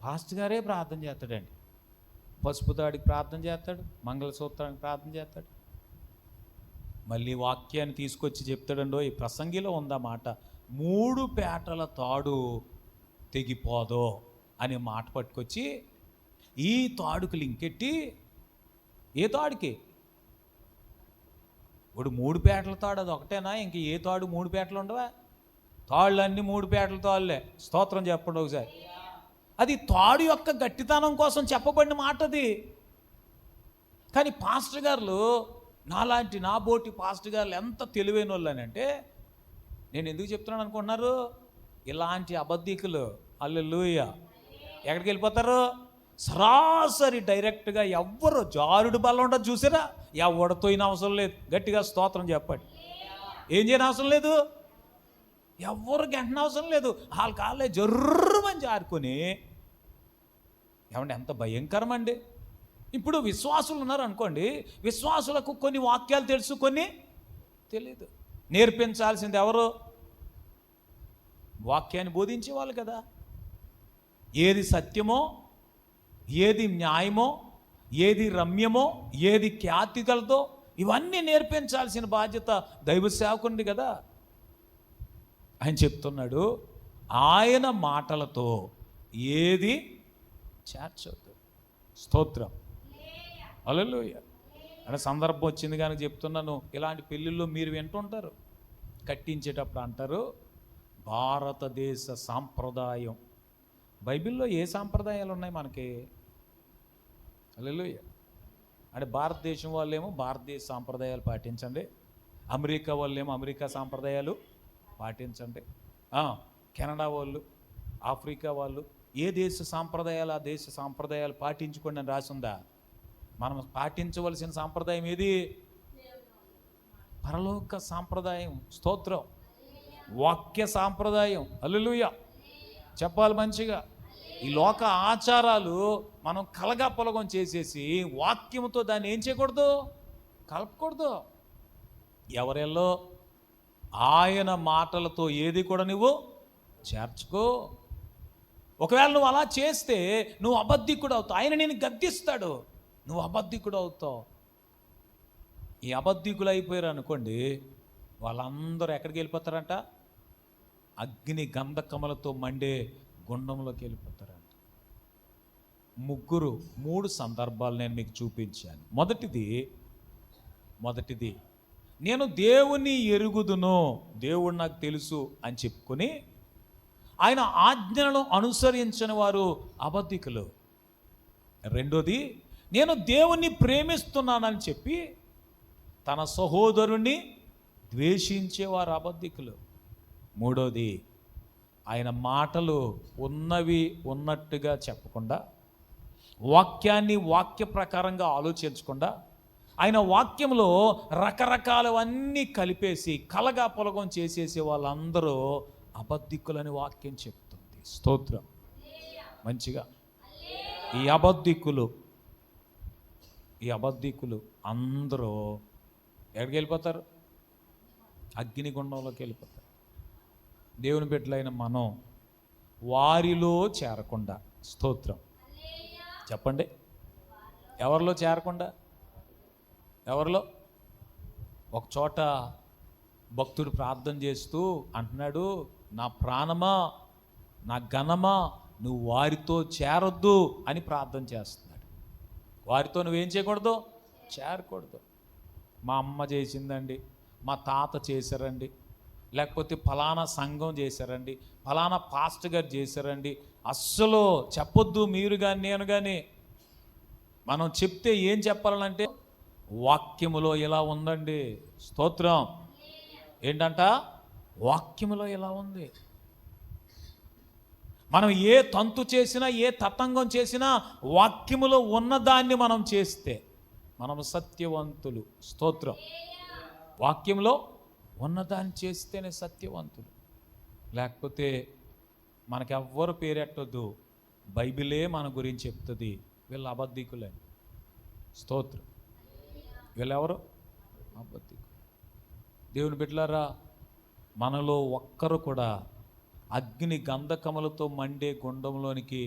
పాస్టర్ గారే ప్రార్థన చేస్తాడండి. పసుపు తాడికి ప్రార్థన చేస్తాడు, మంగళసూత్రానికి ప్రార్థన చేస్తాడు. మళ్ళీ వాక్యాన్ని తీసుకొచ్చి చెప్తాడండో. ఈ ప్రసంగిలో ఉందా మాట, 3 పేటల తాడు తెగిపోదో అనే మాట పట్టుకొచ్చి ఈ తాడుకు లింకెట్టి, ఏ తాడుకి? ఇప్పుడు 3 పేటల తాడు అది ఒకటేనా? ఇంక ఏ తాడు 3 పేటలు ఉండవా? తాళ్ళన్నీ 3 పేటల తాళ్ళే. స్తోత్రం చెప్పండి ఒకసారి. అది తాడు యొక్క గట్టితనం కోసం చెప్పబడిన మాట అది. కానీ పాస్టర్ గారు, నాలాంటి నా బోటి పాస్టర్ గారు ఎంత తెలివైన వాళ్ళు అని అంటే, నేను ఎందుకు చెప్తున్నాను అనుకుంటున్నారు? ఇలాంటి అబద్ధికులు హల్లెలూయా ఎక్కడికి వెళ్ళిపోతారు? సరాసరి డైరెక్ట్గా ఎవ్వరు జారుడు బల్ల ఉండదు చూసారా? ఎవడితో అయిన అవసరం లేదు. గట్టిగా స్తోత్రం చెప్పండి. ఏం చేయని అవసరం లేదు. ఎవరు గంటన అవసరం లేదు, వాళ్ళ కాళ్ళే జర్రమని జారుకొని. ఏమంటే ఎంత భయంకరం అండి. ఇప్పుడు విశ్వాసులు ఉన్నారు అనుకోండి, విశ్వాసులకు కొన్ని వాక్యాలు తెలుసు, కొన్ని తెలీదు. నేర్పించాల్సింది ఎవరు? వాక్యాన్ని బోధించే వాళ్ళు కదా. ఏది సత్యమో, ఏది న్యాయమో, ఏది రమ్యమో, ఏది ఖ్యాతి కలదో, ఇవన్నీ నేర్పించాల్సిన బాధ్యత దైవ సేవకునిది కదా. ఆయన చెప్తున్నాడు, ఆయన మాటలతో ఏది చేర్చొద్దు. స్తోత్రం, హల్లెలూయా. అంటే సందర్భం వచ్చింది కానీ చెప్తున్నాను. ఇలాంటి పెళ్ళిళ్ళు మీరు వింటుంటారు, కట్టించేటప్పుడు అంటారు భారతదేశ సాంప్రదాయం. బైబిల్లో ఏ సాంప్రదాయాలు ఉన్నాయి మనకి? హల్లెలూయా. అంటే భారతదేశం వాళ్ళేమో భారతదేశ సాంప్రదాయాలు పాటించండి, అమెరికా వాళ్ళేమో అమెరికా సాంప్రదాయాలు పాటించండి, కెనడా వాళ్ళు, ఆఫ్రికా వాళ్ళు ఏ దేశ సాంప్రదాయాలు ఆ దేశ సాంప్రదాయాలు పాటించుకోండి అని రాసిందా? మనం పాటించవలసిన సాంప్రదాయం ఏది? పరలోక సాంప్రదాయం. స్తోత్రం, వాక్య సాంప్రదాయం. హల్లెలూయా చెప్పాలి మంచిగా. ఈ లోక ఆచారాలు మనం కలగా పొలగం చేసేసి వాక్యంతో దాన్ని ఏం చేయకూడదు, కలపకూడదు. ఎవరెల్లో ఆయన మాటలతో ఏది కూడా నువ్వు చేర్చుకో. ఒకవేళ నువ్వు అలా చేస్తే నువ్వు అబద్ధికుడు అవుతావు. ఆయన నేను గద్దిస్తాడు, నువ్వు అబద్ధికుడు అవుతావు. ఈ అబద్ధికులు అయిపోయారు అనుకోండి, వాళ్ళందరూ ఎక్కడికి వెళ్ళిపోతారంట? అగ్ని గంధకములతో మండే గుండంలోకి వెళ్ళిపోతారంట. మూడు సందర్భాలు నేను మీకు చూపించాను. మొదటిది నేను దేవుని ఎరుగుదును, దేవుడు నాకు తెలుసు అని చెప్పుకొని ఆయన ఆజ్ఞలను అనుసరించని వారు అబద్ధికులు. రెండోది, నేను దేవుణ్ణి ప్రేమిస్తున్నానని చెప్పి తన సహోదరుణ్ణి ద్వేషించేవారు అబద్ధికులు. మూడోది, ఆయన మాటలు ఉన్నవి ఉన్నట్టుగా చెప్పకుండా, వాక్యాన్ని వాక్య ప్రకారంగా ఆలోచించకుండా, ఆయన వాక్యంలో రకరకాలవన్నీ కలిపేసి కలగా పొలగం చేసేసే వాళ్ళందరూ అబద్ధికులని వాక్యం చెప్తుంది. స్తోత్రం, మంచిగా. ఈ అబద్ధికులు అందరూ ఎక్కడికి వెళ్ళిపోతారు? అగ్నిగుండంలోకి వెళ్ళిపోతారు. దేవుని బిడ్డలైన మనం వారిలో చేరకుండా, స్తోత్రం చెప్పండి, ఎవరిలో చేరకుండా, ఎవరిలో? ఒక చోట భక్తుడు ప్రార్థన చేస్తూ అంటున్నాడు, నా ప్రాణమా, నా ఘనమా, నువ్వు వారితో చేరొద్దు అని ప్రార్థన చేస్తున్నాడు. వారితో నువ్వేం చేయకూడదు? చేరకూడదు. మా అమ్మ చేసిందండి, మా తాత చేశారండి, లేకపోతే ఫలానా సంఘం చేశారండి, ఫలానా పాస్టర్ గారు చేశారండి, అస్సలు చెప్పొద్దు మీరు కానీ నేను కానీ. మనం చెప్తే ఏం చెప్పాలంటే వాక్యములో ఇలా ఉందండి. స్తోత్రం, ఏంటంట? వాక్యములో ఇలా ఉంది. మనం ఏ తంతు చేసినా, ఏ తతంగం చేసినా వాక్యములో ఉన్నదాన్ని మనం చేస్తే మనం సత్యవంతులు. స్తోత్రం, వాక్యంలో ఉన్నదాన్ని చేస్తేనే సత్యవంతులు. లేకపోతే మనకెవ్వరు పేరెట్టొద్దు, బైబిలే మన గురించి చెప్తుంది వీళ్ళు అబద్ధికులని. స్తోత్రం, వీళ్ళెవరు? అబద్ధికులు. దేవుని బిడ్డలారా, మనలో ఒక్కరు కూడా అగ్ని గంధకములతో మండే గుండంలోనికి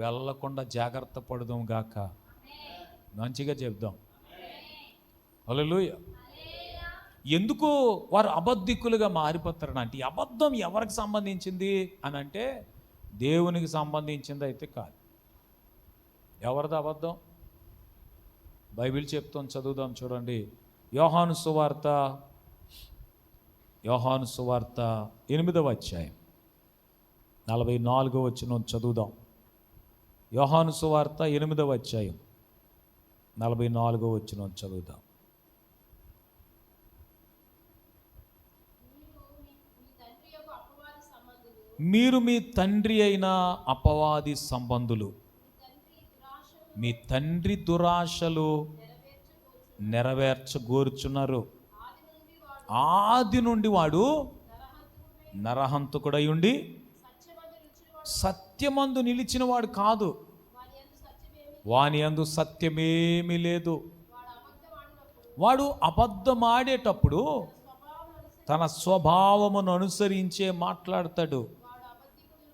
వెళ్ళకుండా జాగ్రత్త పడదాం గాక. మంచిగా చెప్దాం. హల్లెలూయా. ఎందుకు వారు అబద్ధికులుగా మారిపోతారని అంటే, అబద్ధం ఎవరికి సంబంధించింది అని అంటే దేవునికి సంబంధించింది అయితే కాదు. ఎవరిది అబద్ధం? బైబిల్ చెప్తాం, చదువుదాం చూడండి. యోహాను సువార్త 8వ అధ్యాయం 44వ వచనం చదువుదాం. యోహాను సువార్త 8వ అధ్యాయం 44వ వచనం చదువుదాం. మీరు మీ తండ్రి అయిన అపవాది సంబంధులు, మీ తండ్రి దురాశలు నెరవేర్చగోరుచున్నారు. ఆది నుండి వాడు నరహంతకుడై ఉండి సత్యమందు నిలిచినవాడు కాదు, వాని యందు సత్యమేమీ లేదు. వాడు అబద్ధమాడేటప్పుడు తన స్వభావమును అనుసరించే మాట్లాడతాడు.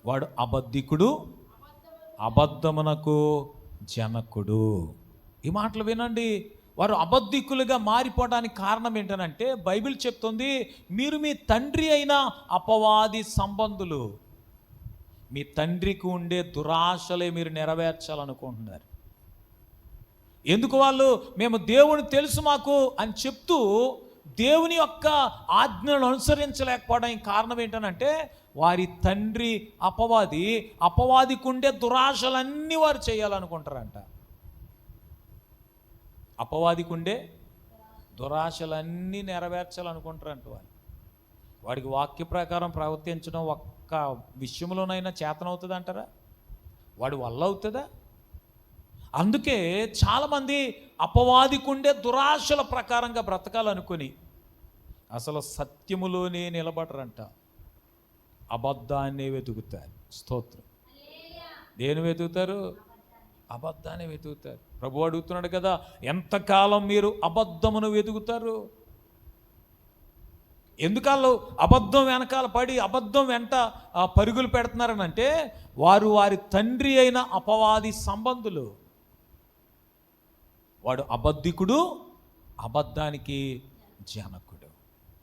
వాడు అబద్ధికుడు, అబద్ధమునకు జనకుడు. ఈ మాటలు వినండి. వారు అబద్ధికులుగా మారిపోవడానికి కారణం ఏంటనంటే బైబిల్ చెప్తుంది, మీరు మీ తండ్రి అయిన అపవాది సంబంధులు. మీ తండ్రికి ఉండే దురాశలే మీరు నెరవేర్చాలనుకుంటున్నారు. ఎందుకు వాళ్ళు మేము దేవుని తెలుసు మాకు అని చెప్తూ దేవుని యొక్క ఆజ్ఞలను అనుసరించలేకపోవడానికి కారణం ఏంటనంటే వారి తండ్రి అపవాదికి ఉండే దురాశలన్నీ వారు చేయాలనుకుంటారంట. అపవాదికి ఉండే దురాశలన్నీ నెరవేర్చాలనుకుంటారంట. వాడికి వాక్య ప్రకారం ప్రవర్తించడం ఒక్క విషయంలోనైనా చేతనవుతుంది అంటారా? వాడి వల్ల అవుతుందా? అందుకే చాలామంది అపవాదికి ఉండే దురాశల ప్రకారంగా బ్రతకాలనుకుని అసలు సత్యములోనే నిలబడరంట. అబద్ధాన్ని వెతుకుతారు. స్తోత్రం. దేని వెతుకుతారు? అబద్ధాన్ని వెతుకుతారు. ప్రభు అడుగుతున్నాడు కదా, ఎంతకాలం మీరు అబద్ధమును వెతుకుతారు? ఎందుకాళ్ళు అబద్ధం వెనకాల పడి అబద్ధం వెంట పరుగులు పెడుతున్నారనంటే వారి తండ్రి అయిన అపవాది సంబంధులు. వాడు అబద్ధికుడు, అబద్ధానికి జనకుడు.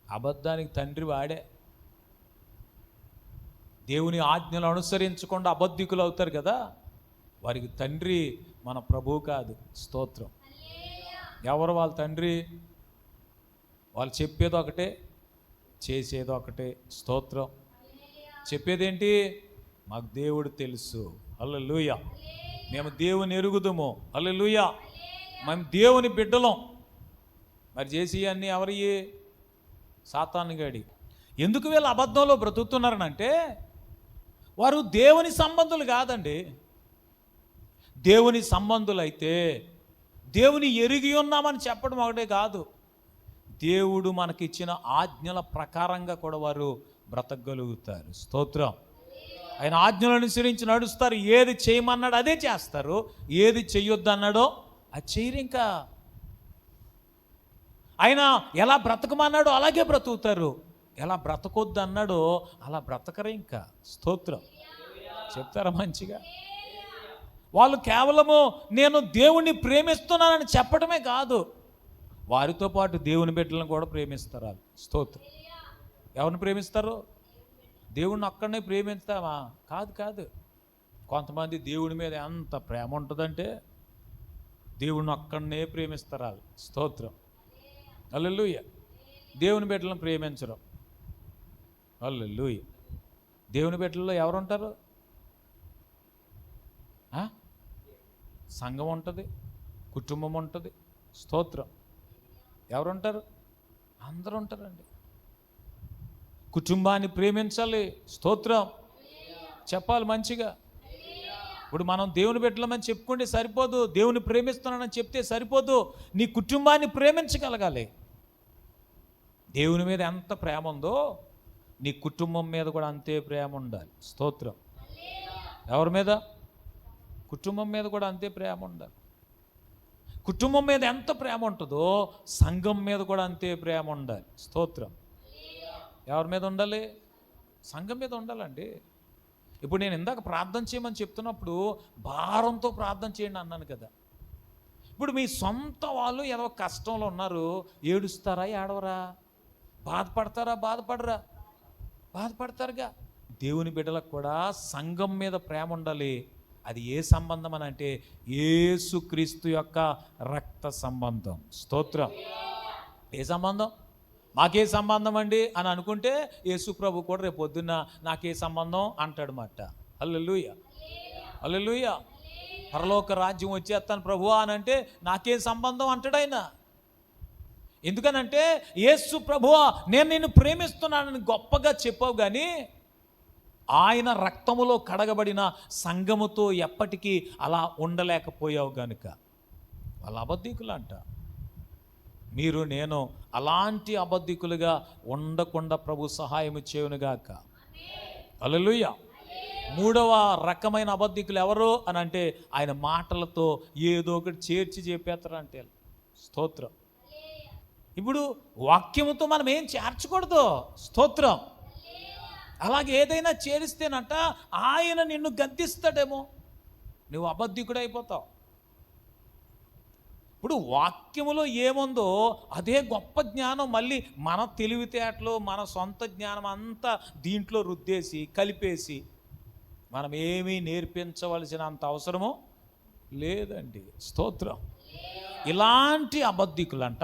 అబద్ధానికి తండ్రి వాడే. దేవుని ఆజ్ఞలు అనుసరించకుండా అబద్ధికులు అవుతారు కదా, వారికి తండ్రి మన ప్రభువు కాదు. స్తోత్రం. ఎవరు వాళ్ళ తండ్రి? వాళ్ళు చెప్పేది ఒకటే, చేసేది ఒకటే. స్తోత్రం. చెప్పేదేంటి? మాకు దేవుడు తెలుసు. హల్లెలూయా. మేము దేవుని ఎరుగుదుము. హల్లెలూయా. మేము దేవుని బిడ్డలం. మరి చేసి అన్నీ ఎవరి? సాతాను గాడి. ఎందుకు వీళ్ళు అబద్ధంలో బ్రతుకుతున్నారనంటే వారు దేవుని సంబంధులు కాదండి. దేవుని సంబంధులు అయితే దేవుని ఎరిగి ఉన్నామని చెప్పడం ఒకటే కాదు, దేవుడు మనకిచ్చిన ఆజ్ఞల ప్రకారంగా కూడా వారు బ్రతకగలుగుతారు. స్తోత్రం. ఆయన ఆజ్ఞలు అనుసరించి నడుస్తారు. ఏది చేయమన్నాడో అదే చేస్తారు, ఏది చెయ్యొద్దు అన్నాడో అది చేయరు. ఇంకా ఆయన ఎలా బ్రతకమన్నాడో అలాగే బ్రతుకుతారు, ఎలా బ్రతకొద్దు అన్నాడో అలా బ్రతకరు. ఇంకా స్తోత్రం. చెప్తారా మంచిగా? వాళ్ళు కేవలము నేను దేవుణ్ణి ప్రేమిస్తున్నానని చెప్పడమే కాదు, వారితో పాటు దేవుని బిడ్డలను కూడా ప్రేమిస్తారు వాళ్ళు. స్తోత్రం. ఎవరిని ప్రేమిస్తారు? దేవుణ్ణి ఒక్కడనే ప్రేమిస్తామా? కాదు. కొంతమంది దేవుని మీద ఎంత ప్రేమ ఉంటుందంటే దేవుణ్ణి ఒక్కడనే ప్రేమిస్తారు వాళ్ళు. స్తోత్రం. హల్లెలూయా. దేవుని బిడ్డలను ప్రేమించరు. హల్లెలూయా. దేవుని బిడ్డల్లో ఎవరుంటారు? సంఘం ఉంటుంది, కుటుంబం ఉంటుంది. స్తోత్రం. ఎవరుంటారు? అందరూ ఉంటారండి. కుటుంబాన్ని ప్రేమించాలి. స్తోత్రం. చెప్పాలి మంచిగా. ఇప్పుడు మనం దేవుని బిడ్డలమని చెప్పుకుంటే సరిపోదు, దేవుని ప్రేమిస్తున్నానని చెప్తే సరిపోదు, నీ కుటుంబాన్ని ప్రేమించగలగాలి. దేవుని మీద ఎంత ప్రేమ ఉందో నీ కుటుంబం మీద కూడా అంతే ప్రేమ ఉండాలి. స్తోత్రం. ఎవరి మీద? కుటుంబం మీద కూడా అంతే ప్రేమ ఉండాలి. కుటుంబం మీద ఎంత ప్రేమ ఉంటుందో సంఘం మీద కూడా అంతే ప్రేమ ఉండాలి. స్తోత్రం. ఎవరి మీద ఉండాలి? సంఘం మీద ఉండాలండి. ఇప్పుడు నేను ఇందాక ప్రార్థన చేయమని చెప్తున్నప్పుడు భారంతో ప్రార్థన చేయండి అన్నాను కదా. ఇప్పుడు మీ సొంత వాళ్ళు ఏదో కష్టంలో ఉన్నారు, ఏడుస్తారా? ఏడవరా? బాధపడతారా? బాధపడతారుగా. దేవుని బిడ్డలకు కూడా సంఘం మీద ప్రేమ ఉండాలి. అది ఏ సంబంధం అని అంటే యేసుక్రీస్తు యొక్క రక్త సంబంధం. స్తోత్రం. ఏ సంబంధం? మాకే సంబంధం అండి అని అనుకుంటే యేసు ప్రభు కూడా రేపు పొద్దున్న నాకే సంబంధం అంటాడు మాట. హల్లెలూయా. హల్లెలూయా. పరలోక రాజ్యం వచ్చేస్తాను ప్రభువా అని అంటే నాకే సంబంధం అంటాడు ఆయన. ఎందుకనంటే యేసు ప్రభువా నేను నిన్ను ప్రేమిస్తున్నానని గొప్పగా చెప్పావు, కానీ ఆయన రక్తములో కడగబడిన సంఘముతో ఎప్పటికీ అలా ఉండలేకపోయావు గనుక వాళ్ళ అబద్ధికులు అంట. మీరు నేను అలాంటి అబద్ధికులుగా ఉండకుండా ప్రభు సహాయం చేయునుగాక. హల్లెలూయా. మూడవ రకమైన అబద్ధికులు ఎవరు అని అంటే ఆయన మాటలతో ఏదో ఒకటి చేర్చి చెప్పేస్తారంటే. స్తోత్రం. ఇప్పుడు వాక్యముతో మనం ఏం చేర్చకూడదు. స్తోత్రం. అలాగే ఏదైనా చేరిస్తేనట ఆయన నిన్ను గద్దిస్తాడేమో, నువ్వు అబద్ధికుడు అయిపోతావు. ఇప్పుడు వాక్యములో ఏముందో అదే గొప్ప జ్ఞానం మళ్ళీ మన తెలివితేటలు మన సొంత జ్ఞానం అంతా దీంట్లో రుద్దేసి కలిపేసి మనం ఏమీ నేర్పించవలసినంత అవసరము లేదండి. స్తోత్రం. ఇలాంటి అబద్ధికులంట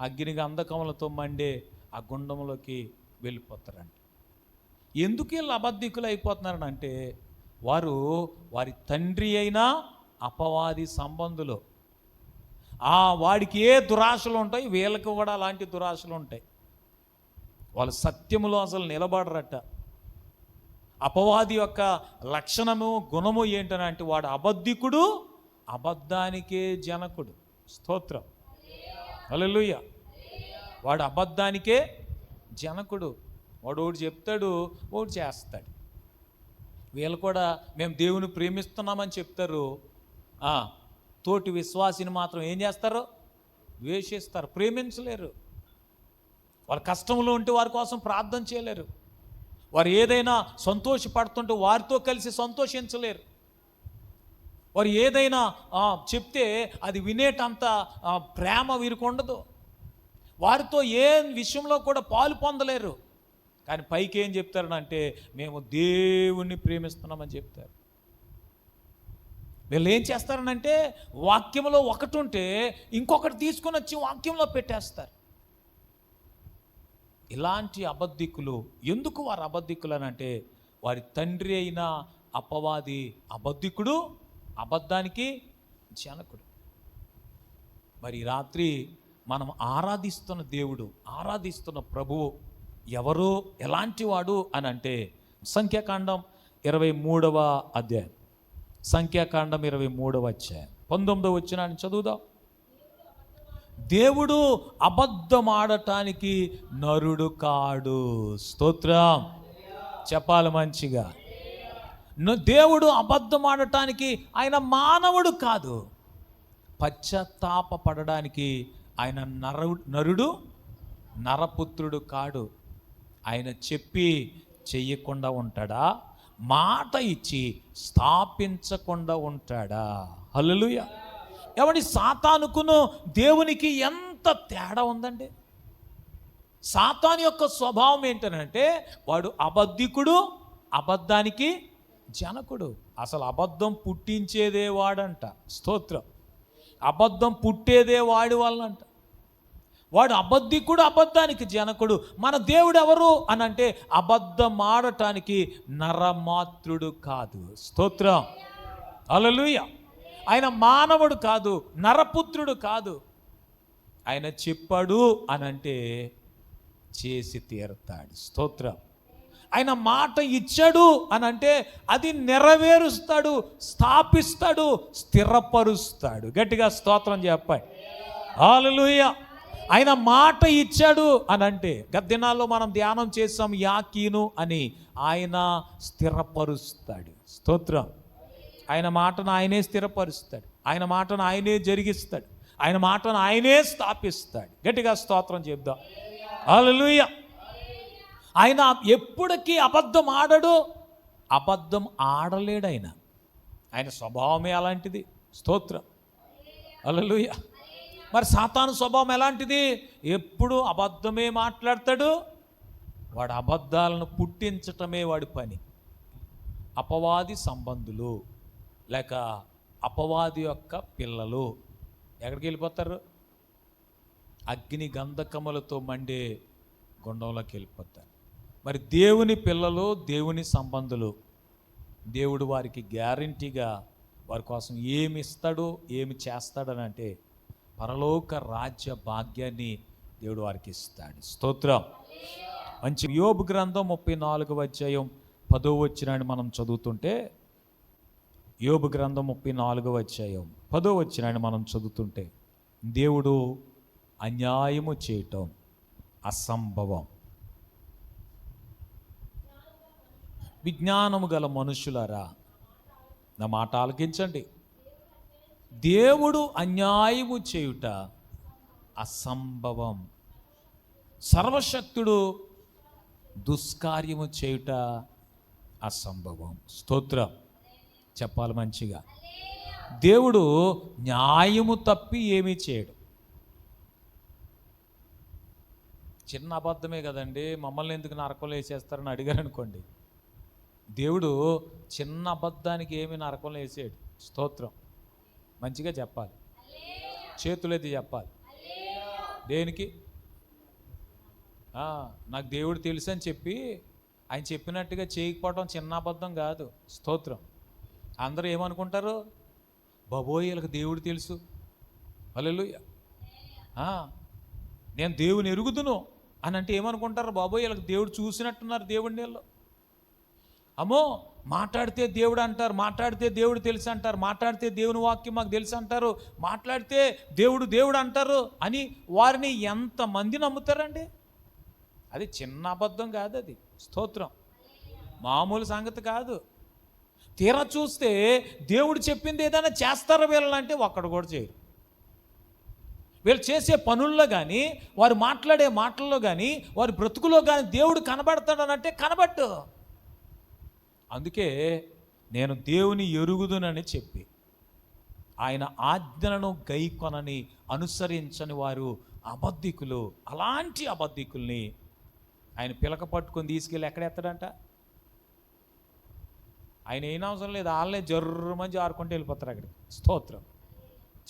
అగ్ని గంధకములతో మండే ఆ గుండంలోకి వెళ్ళిపోతారంట. ఎందుకు వీళ్ళు అబద్ధికులు అయిపోతున్నారనంటే వారి తండ్రి అయినా అపవాది సంబంధులు. వాడికి ఏ దురాశలు ఉంటాయి వీళ్ళకి కూడా అలాంటి దురాశలు ఉంటాయి. వాళ్ళు సత్యములో అసలు నిలబడరట. అపవాది యొక్క లక్షణము గుణము ఏంటనంటే వాడు అబద్ధికుడు, అబద్ధానికే జనకుడు. స్తోత్రం. హల్లెలూయా. వాడు అబద్ధానికే జనకుడు. వాడు ఒకటి చెప్తాడు, ఒకటి చేస్తాడు. వీళ్ళు కూడా మేము దేవుని ప్రేమిస్తున్నామని చెప్తారు, తోటి విశ్వాసిని మాత్రం ఏం చేస్తారు? ద్వేషిస్తారు, ప్రేమించలేరు. వాళ్ళ కష్టంలో ఉంటే వారి కోసం ప్రార్థన చేయలేరు. వారు ఏదైనా సంతోషపడుతుంటే వారితో కలిసి సంతోషించలేరు. వారు ఏదైనా చెప్తే అది వినేటంత ప్రేమ వీరికి ఉండదు. వారితో ఏ విషయంలో కూడా పాలు పొందలేరు. కానీ పైకి ఏం చెప్తారనంటే మేము దేవుణ్ణి ప్రేమిస్తున్నామని చెప్తారు. వీళ్ళు ఏం చేస్తారనంటే వాక్యంలో ఒకటి ఉంటే ఇంకొకటి తీసుకొని వచ్చి వాక్యంలో పెట్టేస్తారు. ఇలాంటి అబద్ధికులు ఎందుకు వారు అబద్ధికులు అనంటే వారి తండ్రి అయిన అపవాది అబద్ధికుడు, అబద్ధానికి జనకుడు. మరి రాత్రి మనం ఆరాధిస్తున్న దేవుడు, ఆరాధిస్తున్న ప్రభువు ఎవరు, ఎలాంటి వాడు అని అంటే సంఖ్యాకాండం 23వ అధ్యాయం, సంఖ్యాకాండం 23వ అధ్యాయం 19వ వచనాన్ని చదువుదాం. దేవుడు అబద్ధమాడటానికి నరుడు కాడు. స్తోత్రం. చెప్పాలి మంచిగా. దేవుడు అబద్ధమాడటానికి ఆయన మానవుడు కాదు. పశ్చాత్తాప పడడానికి ఆయన నరుడు, నరపుత్రుడు కాడు. ఆయన చెప్పి చెయ్యకుండా ఉంటాడా? మాట ఇచ్చి స్థాపించకుండా ఉంటాడా? హల్లెలూయా. ఎవడి సాతానుకును దేవునికి ఎంత తేడా ఉందండి. సాతాను యొక్క స్వభావం ఏంటనంటే వాడు అబద్ధికుడు, అబద్ధానికి జనకుడు. అసలు అబద్ధం పుట్టించేదే వాడంట. స్తోత్రం. అబద్ధం పుట్టేదే వాడి వల్లంట. వాడు అబద్ధికుడు, అబద్ధానికి జనకుడు. మన దేవుడు ఎవరు అని అంటే అబద్ధం ఆడటానికి నరమాత్రుడు కాదు. స్తోత్రం. హల్లెలూయా. ఆయన మానవుడు కాదు, నరపుత్రుడు కాదు. ఆయన చెప్పాడు అనంటే చేసి తీరుతాడు. స్తోత్రం. ఆయన మాట ఇచ్చాడు అనంటే అది నెరవేరుస్తాడు, స్థాపిస్తాడు, స్థిరపరుస్తాడు. గట్టిగా స్తోత్రం చెప్పండి. హల్లెలూయా. ఆయన మాట ఇచ్చాడు అనంటే గద్దినాల్లో మనం ధ్యానం చేసాం యాకీను అని. ఆయన స్థిరపరుస్తాడు. స్తోత్రం. ఆయన మాటను ఆయనే స్థిరపరుస్తాడు. ఆయన మాటను ఆయనే జరిగిస్తాడు. ఆయన మాటను ఆయనే స్థాపిస్తాడు. గట్టిగా స్తోత్రం చెప్దాం. హల్లెలూయా. ఆయన ఎప్పటికీ అబద్ధం ఆడడు, అబద్ధం ఆడలేడు. ఆయన స్వభావమే అలాంటిది. స్తోత్రం. హల్లెలూయా. మరి సాతాను స్వభావం ఎలాంటిది? ఎప్పుడు అబద్ధమే మాట్లాడతాడు. వాడు అబద్ధాలను పుట్టించటమే వాడి పని. అపవాది సంబంధులు లేక అపవాది యొక్క పిల్లలు ఎక్కడికి వెళ్ళిపోతారు? అగ్ని గంధకములతో మండే గుండంలోకి వెళ్ళిపోతారు. మరి దేవుని పిల్లలు, దేవుని సంబంధులు, దేవుడు వారికి గ్యారంటీగా వారి కోసం ఏమి ఇస్తాడు, ఏమి చేస్తాడని అంటే పరలోక రాజ్య భాగ్యాన్ని దేవుడు వారికి ఇస్తాడు. స్తోత్రం. మంచి యోబు గ్రంథం 34వ అధ్యాయం 10వ వచనాన్ని మనం చదువుతుంటే, యోబు గ్రంథం 34వ అధ్యాయం 10వ వచనాన్ని మనం చదువుతుంటే, దేవుడు అన్యాయము చేయటం అసంభవం. విజ్ఞానము గల మనుషులారా, నా మాట ఆలకించండి. దేవుడు అన్యాయము చేయుట అసంభవం, సర్వశక్తుడు దుష్కార్యము చేయుట అసంభవం. స్తోత్రం చెప్పాలి మంచిగా. దేవుడు న్యాయము తప్పి ఏమీ చేయడు. చిన్న అబద్ధమే కదండి, మమ్మల్ని ఎందుకు నరకంలో వేసేస్తారని అడిగారు అనుకోండి, దేవుడు చిన్న అబద్ధానికి ఏమి నరకంలో వేసేయడు. స్తోత్రం మంచిగా చెప్పాలి, చేతులెత్తి చెప్పాలి. దేనికి? నాకు దేవుడు తెలుసు అని చెప్పి ఆయన చెప్పినట్టుగా చేయకపోవడం చిన్న అబద్ధం కాదు. స్తోత్రం. అందరూ ఏమనుకుంటారు? బాబోయ్ వీళ్ళకి దేవుడు తెలుసు, హల్లెలూయా, నేను దేవుని ఎరుగుదును అని అంటే ఏమనుకుంటారు? బాబోయ్ వీళ్ళకి దేవుడు చూసినట్టున్నారు దేవుడిని వీళ్ళు. అమ్మో మాట్లాడితే దేవుడు అంటారు, మాట్లాడితే దేవుడు తెలుసు అంటారు, మాట్లాడితే దేవుని వాక్యం మాకు తెలుసు అంటారు, మాట్లాడితే దేవుడు దేవుడు అంటారు అని వారిని ఎంతమంది నమ్ముతారండి? అది చిన్న అబద్ధం కాదు, అది స్తోత్రం, మామూలు సంగతి కాదు. తీరా చూస్తే దేవుడు చెప్పింది ఏదైనా చేస్తారో వీళ్ళంటే ఒక్కడు కూడా చేయరు. వీళ్ళు చేసే పనుల్లో కానీ, వారు మాట్లాడే మాటల్లో కానీ, వారి బ్రతుకులో కానీ దేవుడు కనబడతాడనంటే కనబడ్డు. అందుకే నేను దేవుని ఎరుగుదునని చెప్పి ఆయన ఆజ్ఞలను గైకొనని అనుసరించని వారు అబద్ధికులు. అలాంటి అబద్ధికుల్ని ఆయన పిలక పట్టుకొని తీసుకెళ్ళి ఎక్కడెత్తాడంట? ఆయన ఏం అవసరం లేదు, వాళ్ళే జర్రమని జారుకుంటూ వెళ్ళిపోతారు అక్కడికి. స్తోత్రం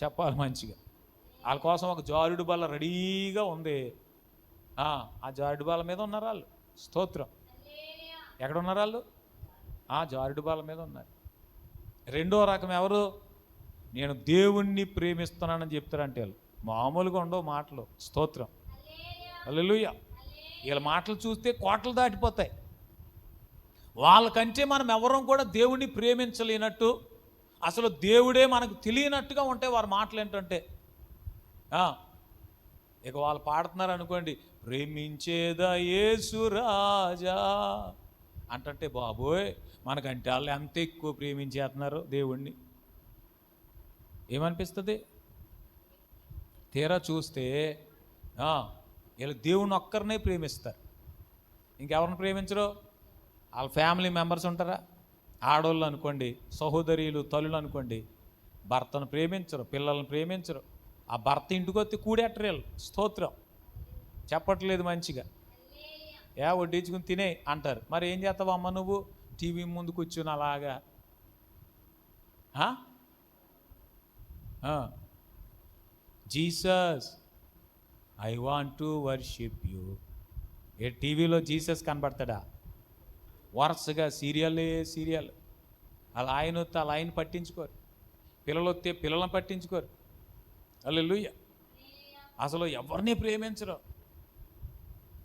చెప్పాలి మంచిగా. వాళ్ళ కోసం ఒక జారుడు బల్ల రెడీగా ఉంది. ఆ జారుడు బల్ల మీద ఉన్నారు వాళ్ళు. స్తోత్రం. ఎక్కడ ఉన్నారు వాళ్ళు? జారుడు బల్ల మీద ఉన్నారు. రెండో రకం ఎవరు? నేను దేవుణ్ణి ప్రేమిస్తున్నానని చెప్తారంటే వాళ్ళు మామూలుగా ఉండవు మాటలు. స్తోత్రం హల్లెలూయా. వీళ్ళ మాటలు చూస్తే కోటలు దాటిపోతాయి. వాళ్ళకంటే మనం ఎవరం కూడా దేవుణ్ణి ప్రేమించలేనట్టు, అసలు దేవుడే మనకు తెలియనట్టుగా ఉంటాయి వారి మాటలు. ఏంటంటే ఇక వాళ్ళు పాడుతున్నారు అనుకోండి, ప్రేమించేదా యేసు రాజా అంటే, బాబోయ్ మనకంటే వాళ్ళు ఎంత ఎక్కువ ప్రేమించేస్తున్నారు దేవుణ్ణి. ఏమనిపిస్తుంది? తీరా చూస్తే వీళ్ళు దేవుని ఒక్కరినే ప్రేమిస్తారు, ఇంకెవరిని ప్రేమించరు. వాళ్ళ ఫ్యామిలీ మెంబర్స్ ఉంటారా, ఆడవాళ్ళు అనుకోండి, సహోదరులు తల్లులు అనుకోండి, భర్తను ప్రేమించరు, పిల్లల్ని ప్రేమించరు. ఆ భర్త ఇంటికి వస్తే కూడెట్టరు వీళ్ళు. స్తోత్రం చెప్పట్లేదు మంచిగా. వడ్డించుకుని తినే అంటారు. మరి ఏం చేస్తావు అమ్మ నువ్వు? టీవీ ముందు కూర్చుని అలాగా Jesus I want to worship you. టీవీలో జీసస్ కనబడతాడా? వరుసగా సీరియల్. అలా ఆయన వస్తే అలా ఆయన పట్టించుకోరు, పిల్లలు వస్తే పిల్లలను పట్టించుకోరు. హల్లెలూయా. అసలు ఎవరిని ప్రేమించరు.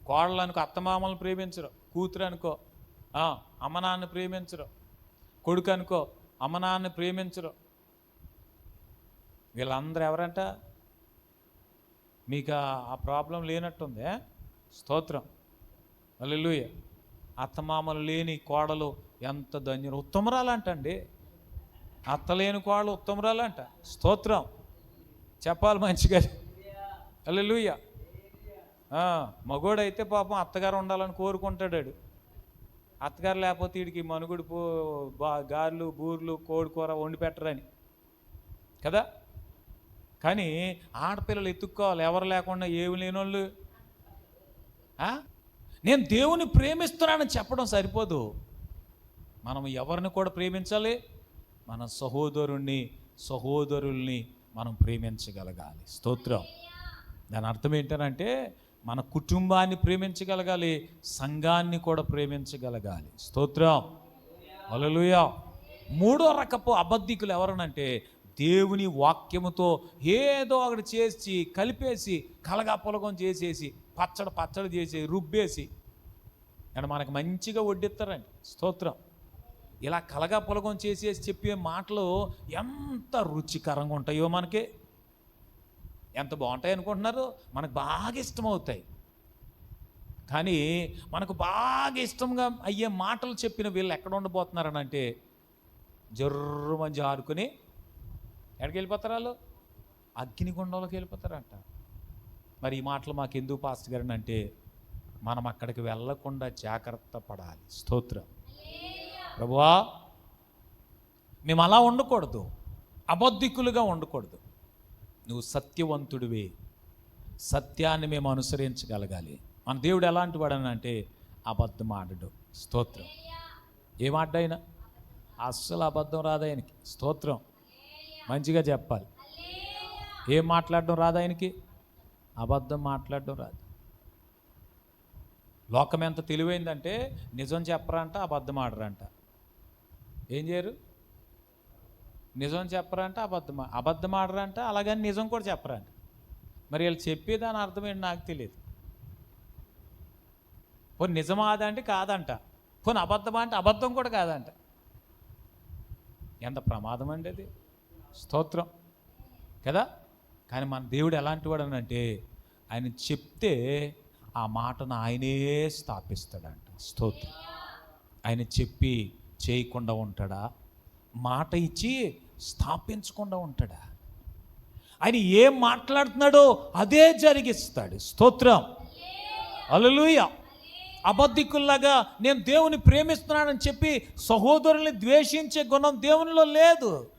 కోడలు అనుకో అత్తమామలను ప్రేమించరు, కూతురు అనుకో అమ్మ నాన్న ప్రేమించరు, కొడుకు అనుకో అమ్మ నాన్న ప్రేమించరు. వీళ్ళందరూ ఎవరంట? మీకు ఆ ప్రాబ్లం లేనట్టుందే. స్తోత్రం హల్లెలూయా. అత్తమామలు లేని కోడలు ఎంత ధన్యులు, ఉత్తమరాలంటండి. అత్త లేని కోడలు ఉత్తమరాలంట. స్తోత్రం చెప్పాలి మంచిగా. హల్లెలూయా. మగోడైతే పాపం అత్తగారు ఉండాలని కోరుకుంటాడు. అత్తగారు లేకపోతే వీడికి మనుగుడు గారెలు బూర్లు కోడికూర వండి పెట్టరని కదా. కానీ ఆడపిల్లలు ఎత్తుక్కోవాలి, ఎవరు లేకుండా ఏమి లేనోళ్ళు. నేను దేవుని ప్రేమిస్తున్నానని చెప్పడం సరిపోదు, మనం ఎవరిని కూడా ప్రేమించాలి. మన సహోదరుల్ని మనం ప్రేమించగలగాలి. స్తోత్రం. దాని అర్థం ఏంటంటే మన కుటుంబాన్ని ప్రేమించగలగాలి, సంఘాన్ని కూడా ప్రేమించగలగాలి. స్తోత్రం హల్లెలూయా. మూడో రకపు అబద్ధికులు ఎవరనంటే దేవుని వాక్యముతో ఏదో ఒకటి చేసి కలిపేసి కలగాపులగం చేసేసి పచ్చడి చేసి రుబ్బేసి అండ్ మనకు మంచిగా వడ్డిస్తారండి. స్తోత్రం. ఇలా కలగాపులగం చేసేసి చెప్పే మాటలు ఎంత రుచికరంగా ఉంటాయో, మనకి ఎంత బాగుంటాయి అనుకుంటున్నారు, మనకు బాగా ఇష్టమవుతాయి. కానీ మనకు బాగా ఇష్టంగా అయ్యే మాటలు చెప్పిన వీళ్ళు ఎక్కడ ఉండబోతున్నారని అంటే జర్రుమని జారుకుని ఎక్కడికి వెళ్ళిపోతారు వాళ్ళు? అగ్నిగుండంలోకి వెళ్ళిపోతారంట. మరి ఈ మాటలు మాకు ఎందుకు పాస్టర్ గారు అంటే మనం అక్కడికి వెళ్ళకుండా జాగ్రత్త పడాలి. స్తోత్రం. ప్రభువా, మేము అలా ఉండకూడదు, అబద్ధికులుగా ఉండకూడదు. నువ్వు సత్యవంతుడివే, సత్యాన్ని మేము అనుసరించగలగాలి. మన దేవుడు ఎలాంటి వాడని అంటే అబద్ధం ఆడడు. స్తోత్రం. ఏం ఆడ్డైనా అస్సలు అబద్ధం రాదాయనికి. స్తోత్రం. మంచిగా చెప్పాలి. ఏం మాట్లాడడం రాదాయనికి? అబద్ధం మాట్లాడడం రాదు. లోకం ఎంత తెలివైందంటే నిజం చెప్పరంట, అబద్ధం ఆడరంట. ఏం చేయరు? నిజం చెప్పరంట, అబద్ధం ఆడరంట, అలాగని నిజం కూడా చెప్పరంట. మరి వీళ్ళు చెప్పేదాని అర్థం ఏంటి నాకు తెలియదు. పోనీ నిజమా అదంటే కాదంట, పోనీ అబద్ధమా అంటే అబద్ధం కూడా కాదంట. ఎంత ప్రమాదం అండి అది. స్తోత్రం కదా. కానీ మన దేవుడు ఎలాంటి వాడు అంటే ఆయన చెప్తే ఆ మాటను ఆయనే స్థాపిస్తాడంట. స్తోత్రం. ఆయన చెప్పి చేయకుండా ఉంటాడా? మాట ఇచ్చి స్థాపించకుండా ఉంటాడా? ఆయన ఏం మాట్లాడుతున్నాడో అదే జరిగిస్తాడు. స్తోత్రం. హల్లెలూయా. అబద్ధికుల్లాగా నేను దేవుని ప్రేమిస్తున్నానని చెప్పి సహోదరుల్ని ద్వేషించే గుణం దేవునిలో లేదు.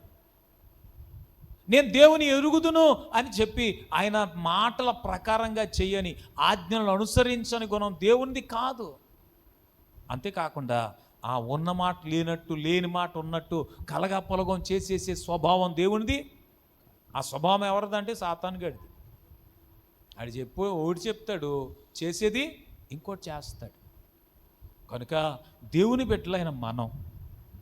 నేను దేవుని ఎరుగుదును అని చెప్పి ఆయన మాటల ప్రకారంగా చెయ్యని, ఆజ్ఞలను అనుసరించని గుణం దేవునిది కాదు. అంతేకాకుండా ఆ ఉన్న మాట లేనట్టు, లేని మాట ఉన్నట్టు కలగాపలగం చేసేసే స్వభావం దేవునిది. ఆ స్వభావం ఎవరిదంటే సాతానుగాడిది. ఓడి చెప్తాడు, చేసేది ఇంకోటి చేస్తాడు. కనుక దేవుని బిడ్డలైన మనం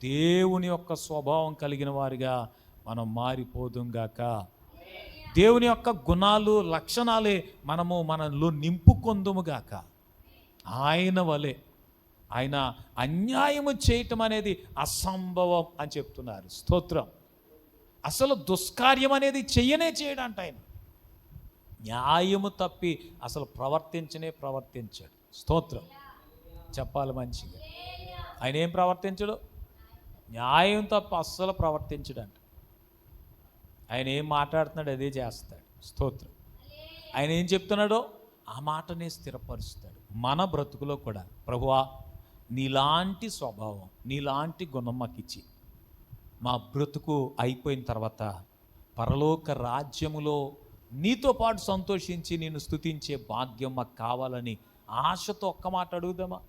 దేవుని యొక్క స్వభావం కలిగిన వారిగా మనం మారిపోదుంగాక. దేవుని యొక్క గుణాలు, లక్షణాలే మనలో నింపుకొందుముగాక. ఆయన వలె. ఆయన అన్యాయము చేయటం అనేది అసంభవం అని చెప్తున్నారు. స్తోత్రం. అసలు దుష్కార్యం అనేది చేయడంట ఆయన. న్యాయము తప్పి అసలు ప్రవర్తించాడు. స్తోత్రం. చెప్పాలి మంచిగా. ఆయన ఏం ప్రవర్తించడు? న్యాయం తప్ప అస్సలు ప్రవర్తించడంట. ఆయన ఏం మాట్లాడుతున్నాడు అదే చేస్తాడు. స్తోత్రం. ఆయన ఏం చెప్తున్నాడో ఆ మాటనే స్థిరపరుస్తాడు. మన బ్రతుకులో కూడా ప్రభువా నీలాంటి స్వభావం, నీలాంటి గుణం మాకు ఇచ్చి మా బ్రతుకు అయిపోయిన తర్వాత పరలోక రాజ్యములో నీతో పాటు సంతోషించి నిన్ను స్తుతించే భాగ్యం మాకు కావాలని ఆశతో ఒక్క మాట అడుగుదామా?